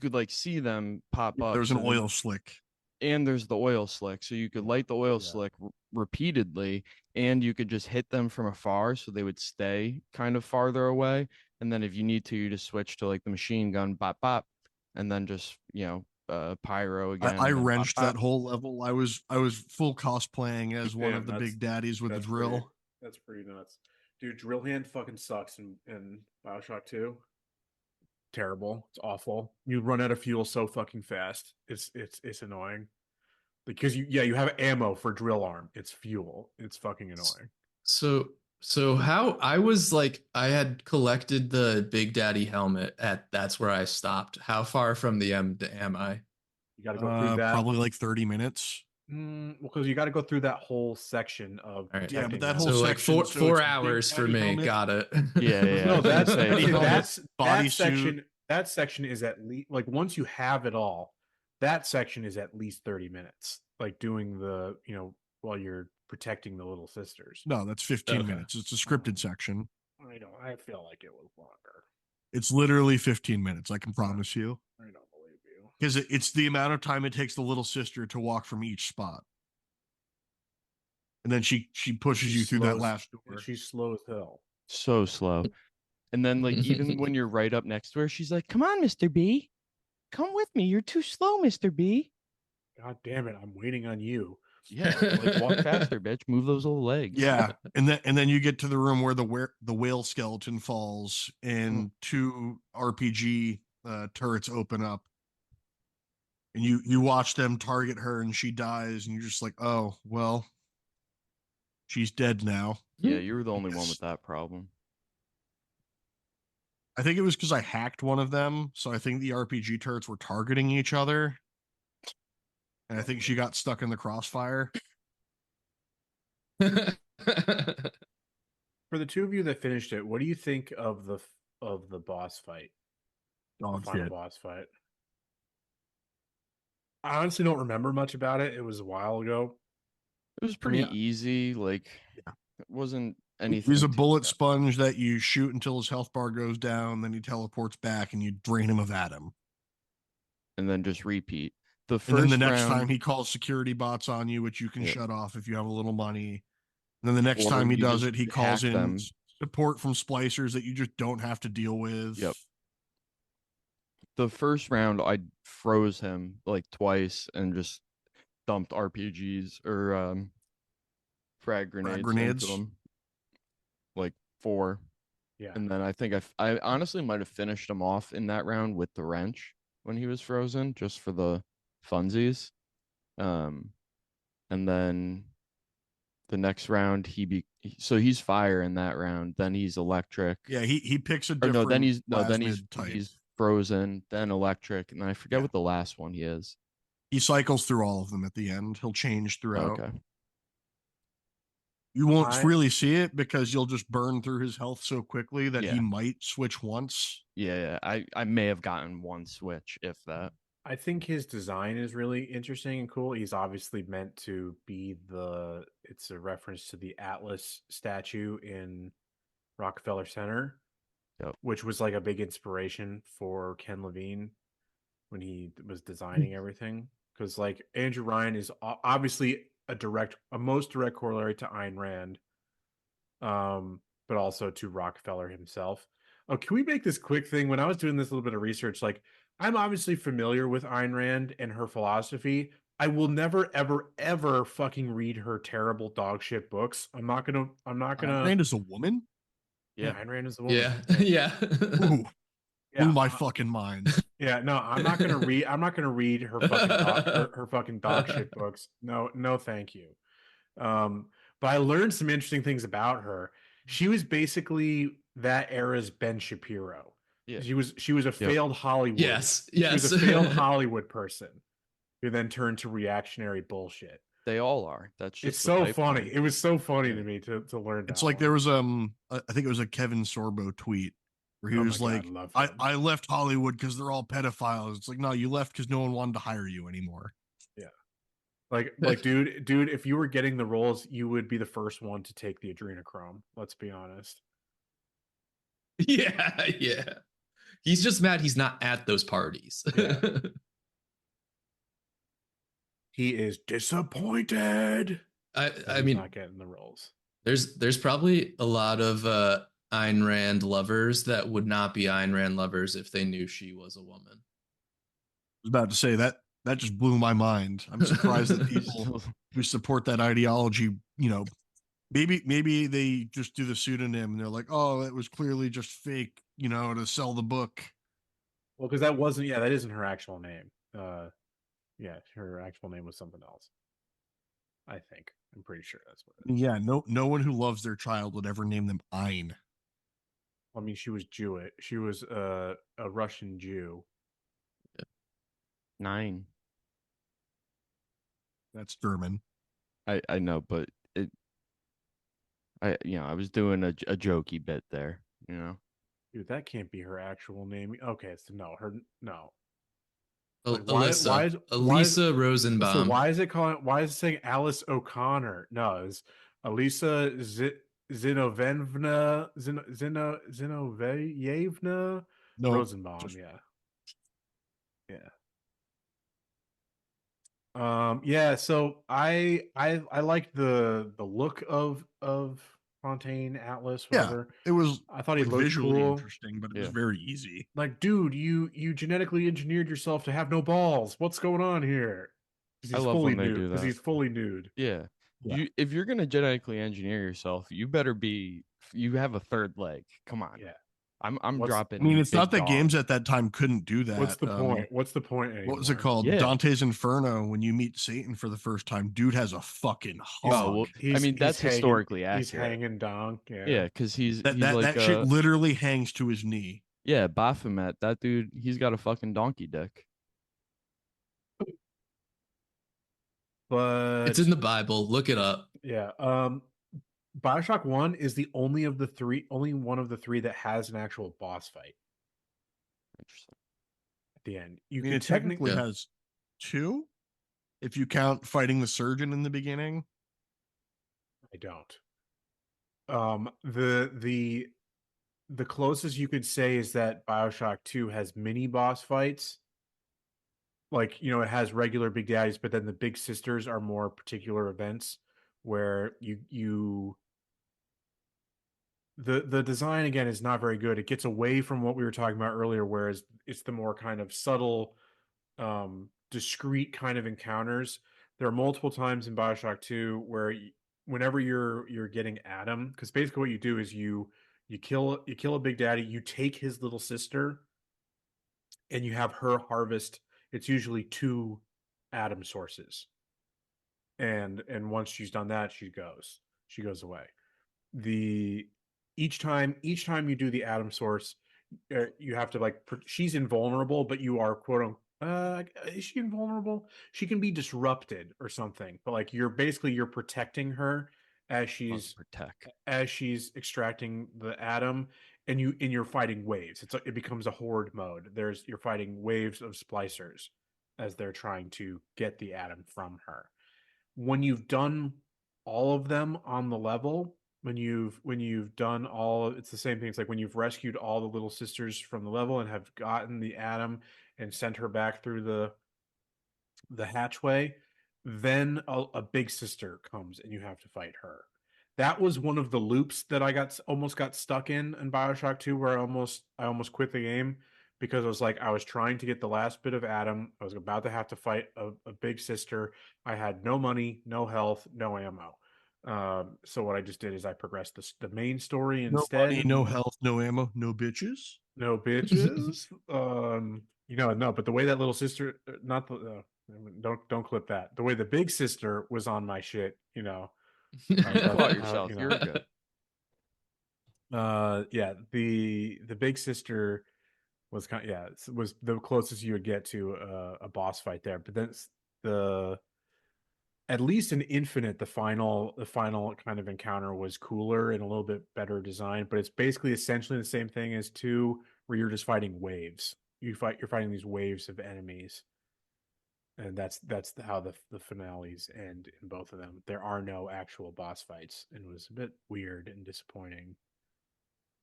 could like see them pop up. There was an So then, oil slick. and there's the oil slick, so you could light the oil slick repeatedly, and you could just hit them from afar, so they would stay kind of farther away. And then if you need to, you just switch to like the machine gun, bop bop, and then just pyro again. I And then wrenched bop, that whole level. I was full cosplaying as one of the big daddies with the drill. That's pretty nuts, dude. Drill hand fucking sucks in Bioshock 2. Terrible. It's awful. You run out of fuel so fucking fast. It's annoying. Because you have ammo for drill arm. It's fuel. It's fucking annoying. So how I was like, I had collected the Big Daddy helmet at that's where I stopped. How far from the end am I? You got to go through that. Probably like 30 minutes. Because you got to go through that whole section of All right. Yeah, but that them. whole So like section, four it's hours Big for Daddy me. helmet. Got it. Yeah. No, that's Daddy helmet, that bodysuit. section. That section is at least, like, once you have it all, that section is at least 30 minutes. Like, doing the, while you're protecting the little sisters. No, that's 15 Okay. minutes. It's a scripted section. I feel like it was longer. It's literally 15 minutes. I can promise you. I don't believe you. Because it's the amount of time it takes the little sister to walk from each spot. And then she pushes you through that last door. She's slow as hell. so slow. And then like even when you're right up next to her, she's like, "Come on, Mr. B, come with me. You're too slow, Mr. B." God damn it! I'm waiting on you. Yeah, like walk faster, bitch. Move those little legs. Yeah, and then you get to the room where the whale skeleton falls, and two RPG turrets open up, and you watch them target her, and she dies, and you're just like, oh well, she's dead now. Yeah, you were the only one with that problem. I think it was because I hacked one of them, so I think the RPG turrets were targeting each other, and I think she got stuck in the crossfire. For the two of you that finished it, what do you think of the boss fight? Oh, the final boss fight. I honestly don't remember much about it. It was a while ago. It was pretty easy. Like, it wasn't anything. He's a bullet sponge that you shoot until his health bar goes down, then he teleports back, and you drain him of Adam. And then just repeat. And then the next time he calls security bots on you, which you can shut off if you have a little money. And then the next time he does it, he calls in support from splicers that you just don't have to deal with. Yep. The first round, I froze him like twice and just dumped RPGs or frag grenades into him, like 4. Yeah. And then I think I honestly might have finished him off in that round with the wrench when he was frozen, just for the funsies. And then the next round so he's fire in that round. Then he's electric. Yeah, he picks a Or different then plasmid type. he's frozen, then electric, and then I forget what the last one he is. He cycles through all of them at the end. He'll change throughout. Okay. You won't really see it because you'll just burn through his health so quickly that he Yeah. might switch once. Yeah, I may have gotten one switch, if that. I think his design is really interesting and cool. He's obviously meant to be it's a reference to the Atlas statue in Rockefeller Center, Yep. which was like a big inspiration for Ken Levine when he was designing everything. Because like Andrew Ryan is obviously a most direct corollary to Ayn Rand, but also to Rockefeller himself. Oh, can we make this quick thing? When I was doing this little bit of research, like I'm obviously familiar with Ayn Rand and her philosophy. I will never, ever, ever fucking read her terrible dog shit books. I'm not gonna. Ayn Rand is a woman? Yeah, Ayn Rand is a woman. Yeah. Yeah. Ooh, blew my fucking mind. Yeah, no, I'm not gonna read. I'm not gonna read her fucking dog shit books. No, thank you. But I learned some interesting things about her. She was basically that era's Ben Shapiro. Yeah. She was a failed Hollywood. Yes. She was a failed Hollywood person who then turned to reactionary bullshit. They all are. That's just it's so funny. pipeline. It was so funny to me to learn. It's like there was I think it was a Kevin Sorbo tweet where he was like, I left Hollywood because they're all pedophiles. It's like, no, you left because no one wanted to hire you anymore. Yeah. Like dude, if you were getting the roles, you would be the first one to take the adrenochrome. Let's be honest. Yeah. He's just mad he's not at those parties. Yeah. He is disappointed. I mean, not getting the roles. There's probably a lot of Ayn Rand lovers that would not be Ayn Rand lovers if they knew she was a woman. I was about to say that just blew my mind. I'm surprised that people who support that ideology, maybe they just do the pseudonym and they're like, oh, it was clearly just fake, to sell the book. Well, because that isn't her actual name. Yeah, her actual name was something else. I think. I'm pretty sure that's what it is. Yeah, no one who loves their child would ever name them Ayn. I mean, she was Jewish. She was a Russian Jew. 9. That's German. I know, but I was doing a jokey bit there, Dude, that can't be her actual name. Okay, so no. Elisa Rosenbaum. So why is it saying Alice O'Connor? No, it's Elisa Zinoveyevna Rosenbaum. Yeah. So I liked the look of Fontaine Atlas, whatever. Yeah, it was. I thought he looked visually cool. interesting, but it was very easy. Like, dude, you genetically engineered yourself to have no balls. What's going on here? I love when they do that. Because he's fully nude. Yeah. If you're gonna genetically engineer yourself, you better you have a third leg. Come on. Yeah. I'm dropping. I mean, it's not that games at that time couldn't do that. What's the point? What's the point anymore? What was it called? Yeah. Dante's Inferno. When you meet Satan for the first time, dude has a fucking hog. Oh, well, I mean, that's historically accurate. He's hanging down. Yeah, because he's that like shit literally hangs to his knee. Yeah, Baphomet. That dude, he's got a fucking donkey dick. But it's in the Bible. Look it up. Yeah. Bioshock 1 is the only one of the three that has an actual boss fight. Interesting. At the end. It technically has 2, if you count fighting the surgeon in the beginning. I don't. The closest you could say is that Bioshock 2 has mini boss fights. Like, it has regular big daddies, but then the big sisters are more particular events where you the design again is not very good. It gets away from what we were talking about earlier, whereas it's the more kind of subtle, discrete kind of encounters. There are multiple times in Bioshock 2 where whenever you're getting Adam, because basically what you do is you kill a Big Daddy, you take his little sister, and you have her harvest. It's usually 2 Adam sources, and once she's done that, she goes away. The each time you do the Adam source, you have to like she's invulnerable, but you are quote unquote is she invulnerable? She can be disrupted or something, but like you're protecting her as she's extracting the Adam, and you're fighting waves. It becomes a horde mode. You're fighting waves of splicers as they're trying to get the Adam from her. When you've done all of them on the level, when you've done all, it's the same thing. It's like when you've rescued all the little sisters from the level and have gotten the Adam and sent her back through the hatchway, then a big sister comes and you have to fight her. That was one of the loops that I almost got stuck in Bioshock 2, where I almost quit the game, because I was trying to get the last bit of Adam. I was about to have to fight a big sister. I had no money, no health, no ammo. So what I just did is I progressed the main story No instead. money, no health, no ammo, no bitches. No bitches. No, but the way that little sister, not the, don't clip that. The way the big sister was on my shit, Caught yourself. You're good. Yeah, the big sister was was the closest you would get to a boss fight there. But then the at least in Infinite, the final kind of encounter was cooler and a little bit better design. But it's basically essentially the same thing as 2, where you're just fighting waves. You're fighting these waves of enemies, and that's how the finales end in both of them. There are no actual boss fights, and it was a bit weird and disappointing.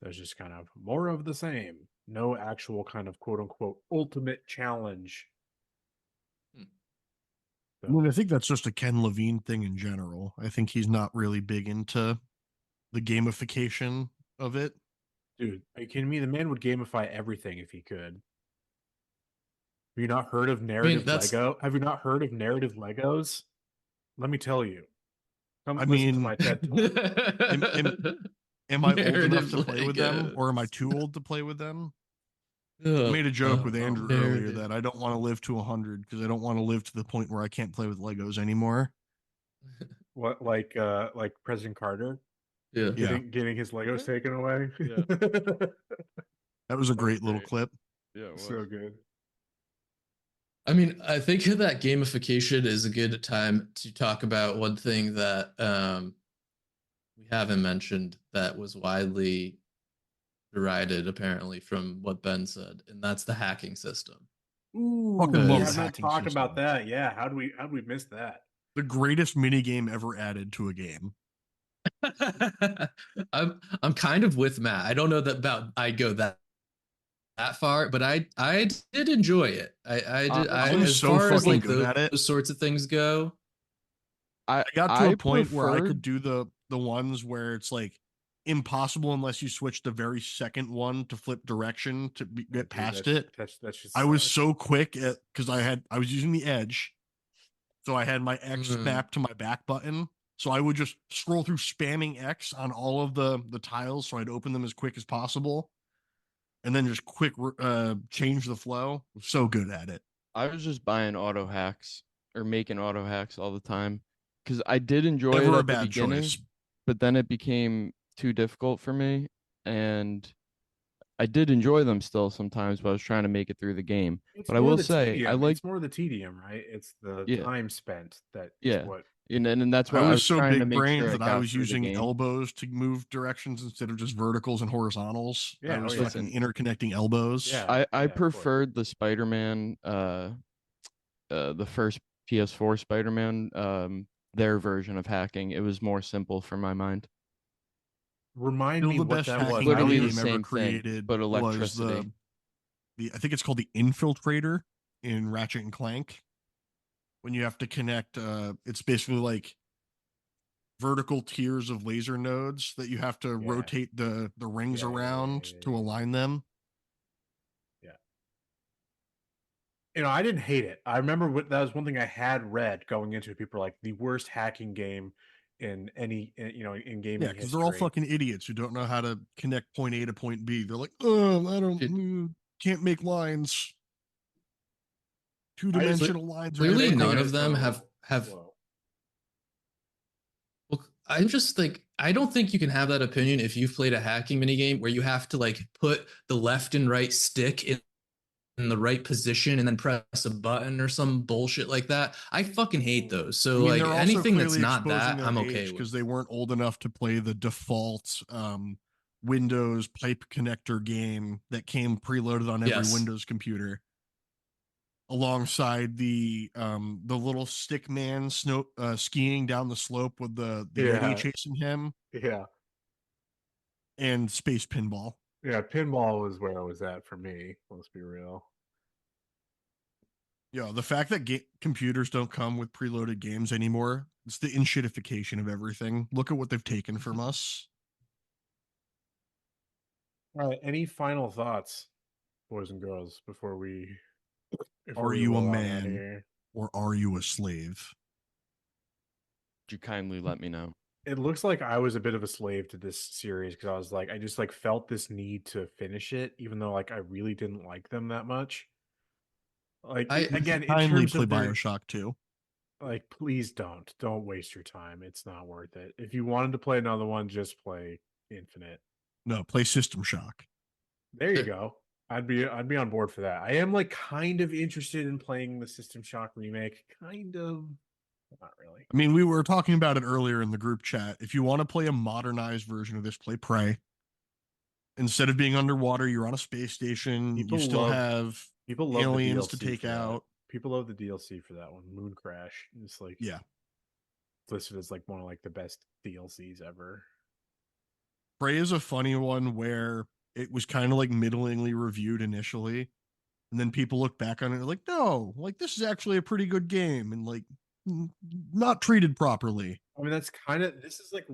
There's just kind of more of the same. No actual kind of quote unquote ultimate challenge. I mean, I think that's just a Ken Levine thing in general. I think he's not really big into the gamification of it. Dude, are you kidding me? The man would gamify everything if he could. Have you not heard of narrative Lego? Have you not heard of narrative Legos? Let me tell you. Come listen to my TED Talk. Am I old enough to play with them, or am I too old to play with them? I made a joke with Andrew earlier that I don't want to live to 100 because I don't want to live to the point where I can't play with Legos anymore. What, like President Carter? Yeah. Getting his Legos taken away. Yeah. That was a great little clip. Yeah, it was. So good. I mean, I think that gamification is a good time to talk about one thing that we haven't mentioned that was widely derided, apparently, from what Ben said, and that's the hacking system. Ooh, Fucking we love have the not hacking talked system. about that. Yeah, how'd we miss that? The greatest mini game ever added to a game. I'm kind of with Matt. I don't know that about I'd go that far, but I did enjoy it. I did. I'm as so far as fucking like good at it. those sorts of things go. I got to a point where I preferred- could do the ones where it's like impossible unless you switch the very second one to flip direction to get past it. That's just I was so quick at because I was using the edge, so I had my X mapped to my back button. So I would just scroll through spamming X on all of the tiles, so I'd open them as quick as possible, and then just quick change the flow. So good at it. I was just buying auto hacks or making auto hacks all the time because I did enjoy Never it a at the bad beginning, choice. but then it became too difficult for me, and I did enjoy them still sometimes, but I was trying to make it through the game. But I will say, I like, it's more the tedium, right? It's the yeah, time spent that is yeah, what. and that's I why I was was so trying to big make brained sure I that I got was through the using game. elbows to move directions instead of just verticals and horizontals. Yeah, I was yeah. fucking interconnecting elbows. Yeah. I of course. preferred the Spider-Man, the first PS4 Spider-Man, their version of hacking. It was more simple for my mind. Remind Still me the what best that hacking was. Literally the game ever same thing, created but was electricity. the I think it's called the Infiltrator in Ratchet and Clank. When you have to connect, it's basically like vertical tiers of laser nodes that you have to rotate the rings around to align them. Yeah. I didn't hate it. I remember that was one thing I had read going into it. People were like, the worst hacking game in any, in gaming Yeah, because they're all history. fucking idiots who don't know how to connect point A to point B. They're like, oh, I don't, can't make lines. Two-dimensional lines. Clearly, none of them have. Whoa. Well, I'm just like, I don't think you can have that opinion if you've played a hacking minigame where you have to like put the left and right stick in the right position and then press a button or some bullshit like that. I fucking hate those. So I mean, like they're also anything that's clearly not exposing that, their I'm age okay because with. they weren't old enough to play the default Windows pipe connector game that came preloaded on every Windows computer, alongside the little stick man skiing down the slope with the lady chasing him. Yeah. And space pinball. Yeah, pinball was where I was at for me. Let's be real. Yeah, the fact that computers don't come with preloaded games anymore, it's the inshitification of everything. Look at what they've taken from us. All right, any final thoughts, boys and girls, before we are you a man or are you a slave? Would you kindly let me know? It looks like I was a bit of a slave to this series because I was like, I just like felt this need to finish it, even though like I really didn't like them that much. Like again, in terms play of their, Bioshock 2. Like, please don't waste your time. It's not worth it. If you wanted to play another one, just play Infinite. No, play System Shock. There you go. I'd be on board for that. I am like kind of interested in playing the System Shock remake. Kind of, not really. I mean, we were talking about it earlier in the group chat. If you want to play a modernized version of this, play Prey. Instead of being underwater, you're on a space station. You still have aliens to take out. People love the DLC for that one. Moon Crash. It's like, yeah, listed as like one of like the best DLCs ever. Prey is a funny one where it was kind of like middlingly reviewed initially, and then people look back on it and like, no, like this is actually a pretty good game, and like not treated properly. I mean, this is like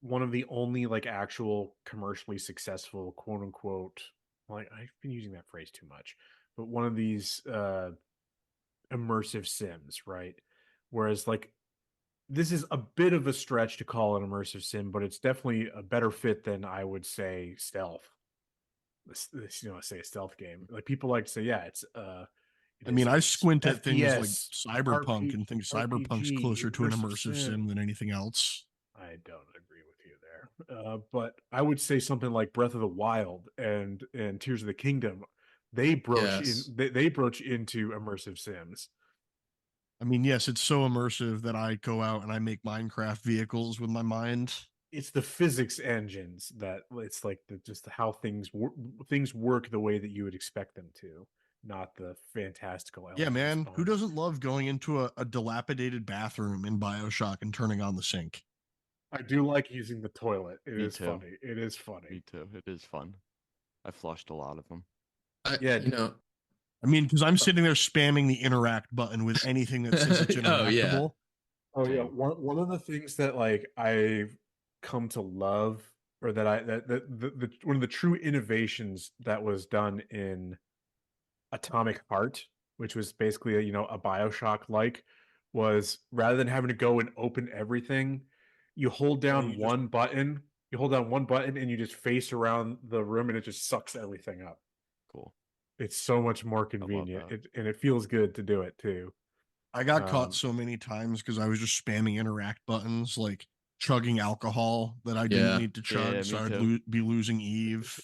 one of the only like actual commercially successful quote unquote, like I've been using that phrase too much, but one of these immersive sims, right? Whereas like this is a bit of a stretch to call an immersive sim, but it's definitely a better fit than I would say stealth. Say a stealth game. Like people like to say, yeah, it's I mean, I squint at things like FPS, Cyberpunk and think Cyberpunk's closer to an immersive sim than anything else. I don't agree with you there, but I would say something like Breath of the Wild and Tears of the Kingdom. They they broach into immersive sims. I mean, yes, it's so immersive that I go out and I make Minecraft vehicles with my mind. It's the physics engines that it's like just how things work the way that you would expect them to, not the fantastical elements. Yeah, man. Who doesn't love going into a dilapidated bathroom in Bioshock and turning on the sink? I do like using the toilet. It Me is too. funny. It is funny. Me too. It is fun. I flushed a lot of them. I mean, because I'm sitting there spamming the interact button with anything that says it's interactable. Oh yeah. One of the things that like I've come to love, or that the one of the true innovations that was done in Atomic Heart, which was basically a Bioshock like, was rather than having to go and open everything, you hold down one button. You hold down one button and you just face around the room and it just sucks everything up. Cool. It's so much more convenient, and it feels good to do it too. I got caught so many times because I was just spamming interact buttons, like chugging alcohol that I didn't need to chug, so I'd be losing Eve.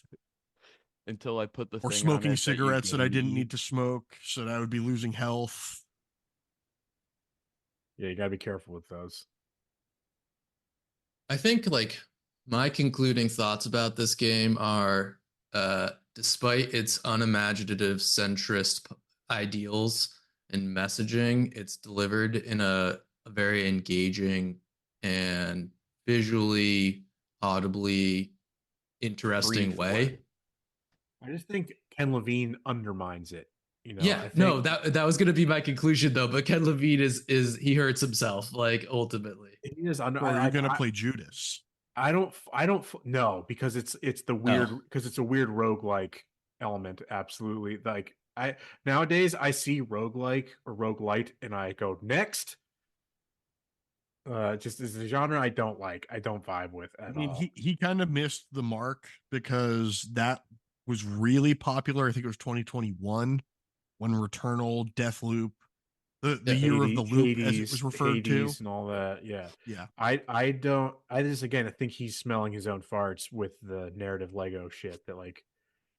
Until I put the or smoking cigarettes that I didn't need to smoke, so that I would be losing health. Yeah, you gotta be careful with those. I think like my concluding thoughts about this game are, despite its unimaginative centrist ideals and messaging, it's delivered in a very engaging and visually, audibly interesting way. I just think Ken Levine undermines it. Yeah, I think no, that was gonna be my conclusion though. But Ken Levine is he hurts himself like ultimately. he is under. Or are you going to play Judas? I don't no, because it's the weird, because it's a weird roguelike element. Absolutely. Like nowadays I see roguelike or roguelite and I go next. Just as a genre I don't like. I don't vibe with I at mean, all. he kind of missed the mark because that was really popular. I think it was 2021 when Returnal, Deathloop, the Yeah. year of the loop, as it was Hades, referred to. Hades and all that. Yeah. Yeah. I don't, I just, again, I think he's smelling his own farts with the narrative Lego shit, that like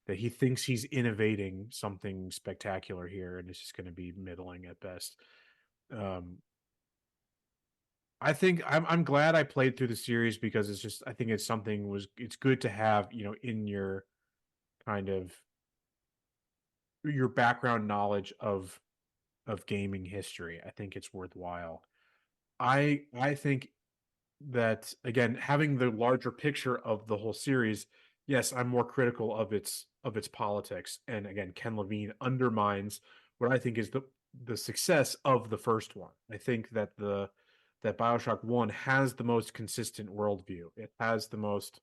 that he thinks he's innovating something spectacular here and it's just going to be middling at best. Um I think I'm glad I played through the series, because it's just, I think it's something was it's good to have, in your kind of your background knowledge of gaming history. I think it's worthwhile. I think that, again, having the larger picture of the whole series, yes, I'm more critical of its politics. And again, Ken Levine undermines what I think is the success of the first one. I think that Bioshock 1 has the most consistent worldview. It has the most,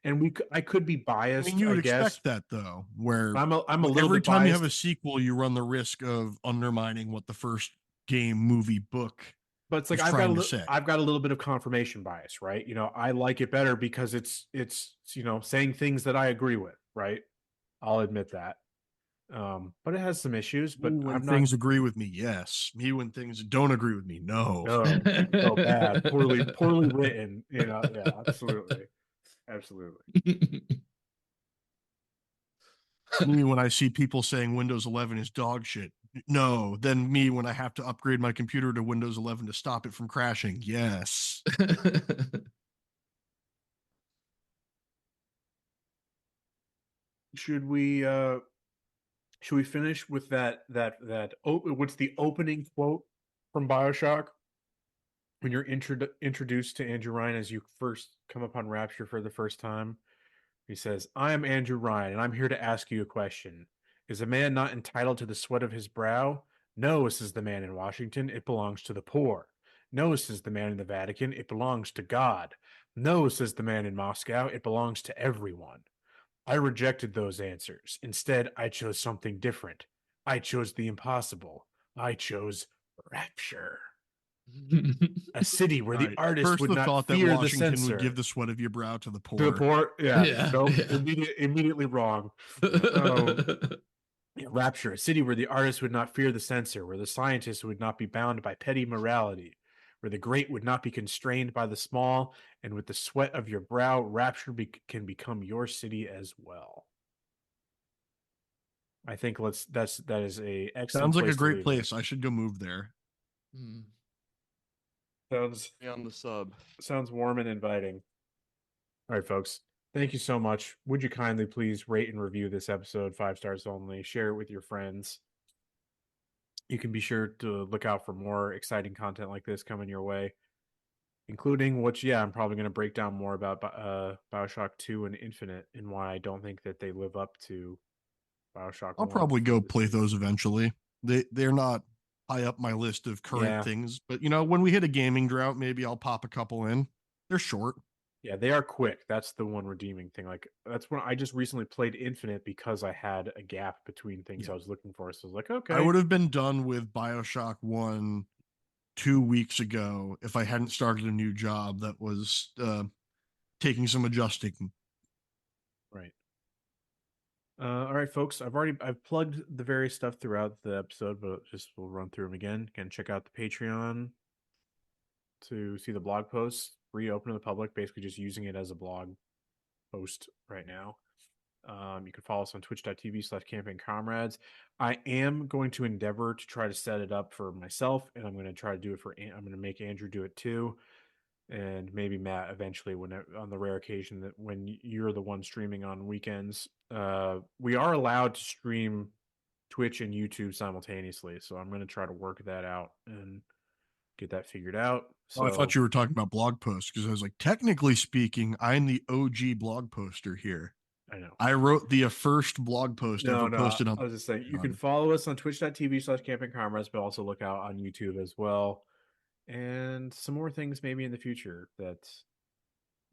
and I could be I mean, biased, you I would guess. expect that though, where I'm a little every bit time you have a biased, sequel, you run the risk of undermining what the first game, movie, book but it's like was trying to say. I've got a little bit of confirmation bias, right? I like it better because it's saying things that I agree with, right? I'll admit that. But it has some issues, but Me when I'm not. things agree with me, yes. Me when things don't agree with me, no. Oh, so bad, poorly written. Yeah, absolutely, absolutely. Me when I see people saying Windows 11 is dog shit, no. Then me when I have to upgrade my computer to Windows 11 to stop it from crashing, yes. Should we finish with what's the opening quote from BioShock when you're introduced to Andrew Ryan as you first come upon Rapture for the first time? He says, "I am Andrew Ryan, and I'm here to ask you a question. Is a man not entitled to the sweat of his brow? No, says the man in Washington, it belongs to the poor. No, says the man in the Vatican, it belongs to God. No, says the man in Moscow, it belongs to everyone. I rejected those answers. Instead, I chose something different. I chose the impossible. I chose Rapture. A city where All the right. At artist first, would the not thought that fear the Washington would give censor." the sweat of your brow to the To the poor. poor, yeah, Yeah, nope, yeah. immediately wrong. Um, yeah, Rapture, a city where the artist would not fear the censor, where the scientist would not be bound by petty morality, where the great would not be constrained by the small, and with the sweat of your brow, Rapture can become your city as well. I think that is a excellent Sounds like a place to great leave it. place. I should go move there. Hmm. Sounds Be on the sub. sounds warm and inviting. All right, folks. Thank you so much. Would you kindly please rate and review this episode, 5 stars only? Share it with your friends. You can be sure to look out for more exciting content like this coming your way, including which, yeah, I'm probably going to break down more about Bioshock 2 and Infinite and why I don't think that they live up to Bioshock I'll 1 probably for go the play series. those eventually. They're not high up my list of current Yeah, things, but when we hit a gaming drought, maybe I'll pop a couple in. They're short. yeah, they are quick. That's the one redeeming thing. Like, that's when I just recently played Infinite because I had a gap between things Yeah. I was looking for. So I was like, I okay. would have been done with BioShock 1 2 weeks ago if I hadn't started a new job that was taking some adjusting. Right. All right, folks. I've plugged the various stuff throughout the episode, but just we'll run through them again. Again, check out the Patreon to see the blog posts, reopen to the public, basically just using it as a blog post right now. You can follow us on twitch.tv/campaign comrades. I am going to endeavor to try to set it up for myself, and I'm going to try to do it I'm going to make Andrew do it too, and maybe Matt eventually, when on the rare occasion that when you're the one streaming on weekends. We are allowed to stream Twitch and YouTube simultaneously, so I'm going to try to work that out and get that figured out. Oh, I thought So you were talking about blog posts because I was like, technically speaking, I'm the OG blog poster here. I know. I wrote the first blog post ever posted on. I was just saying, you can follow us on twitch.tv/campingcomrades, but also look out on YouTube as well. And some more things maybe in the future that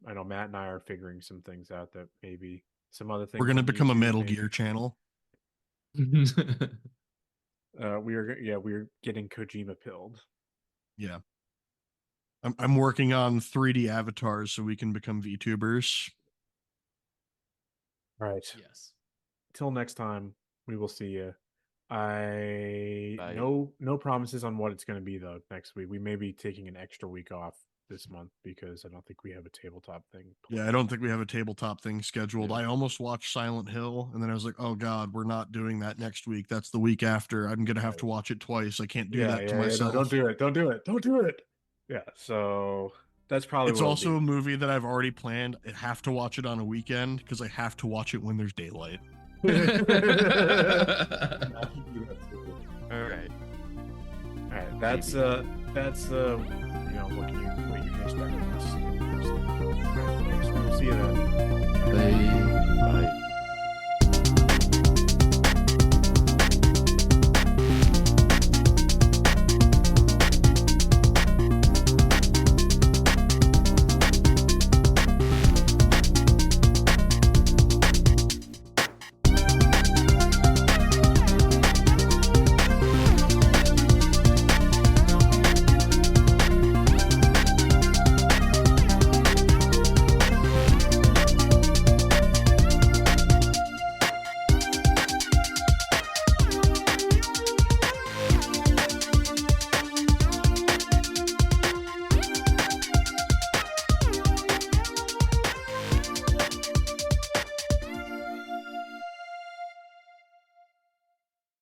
I know Matt and I are figuring some things out that maybe some other things. We're going to on become a YouTube, Metal maybe. Gear channel. We're getting Kojima pilled. Yeah. I'm working on 3D avatars so we can become VTubers. All right. Yes. Till next time, we will see you. Bye. No promises on what it's going to be though next week. We may be taking an extra week off this month because I don't think we have a tabletop thing planned. Yeah, I don't think we have a tabletop thing scheduled. Yeah. I almost watched Silent Hill, and then I was like, oh god, we're not doing that next week. That's the week after. I'm gonna have to watch it twice. I can't do that to myself. No, don't do it. Don't do it. Yeah, so that's probably It's what also a movie that I've already planned. I have to watch it on a weekend because I have to watch it when there's daylight. All right. All right. That's what you can expect from us. All right, folks, we'll see you then. Bye.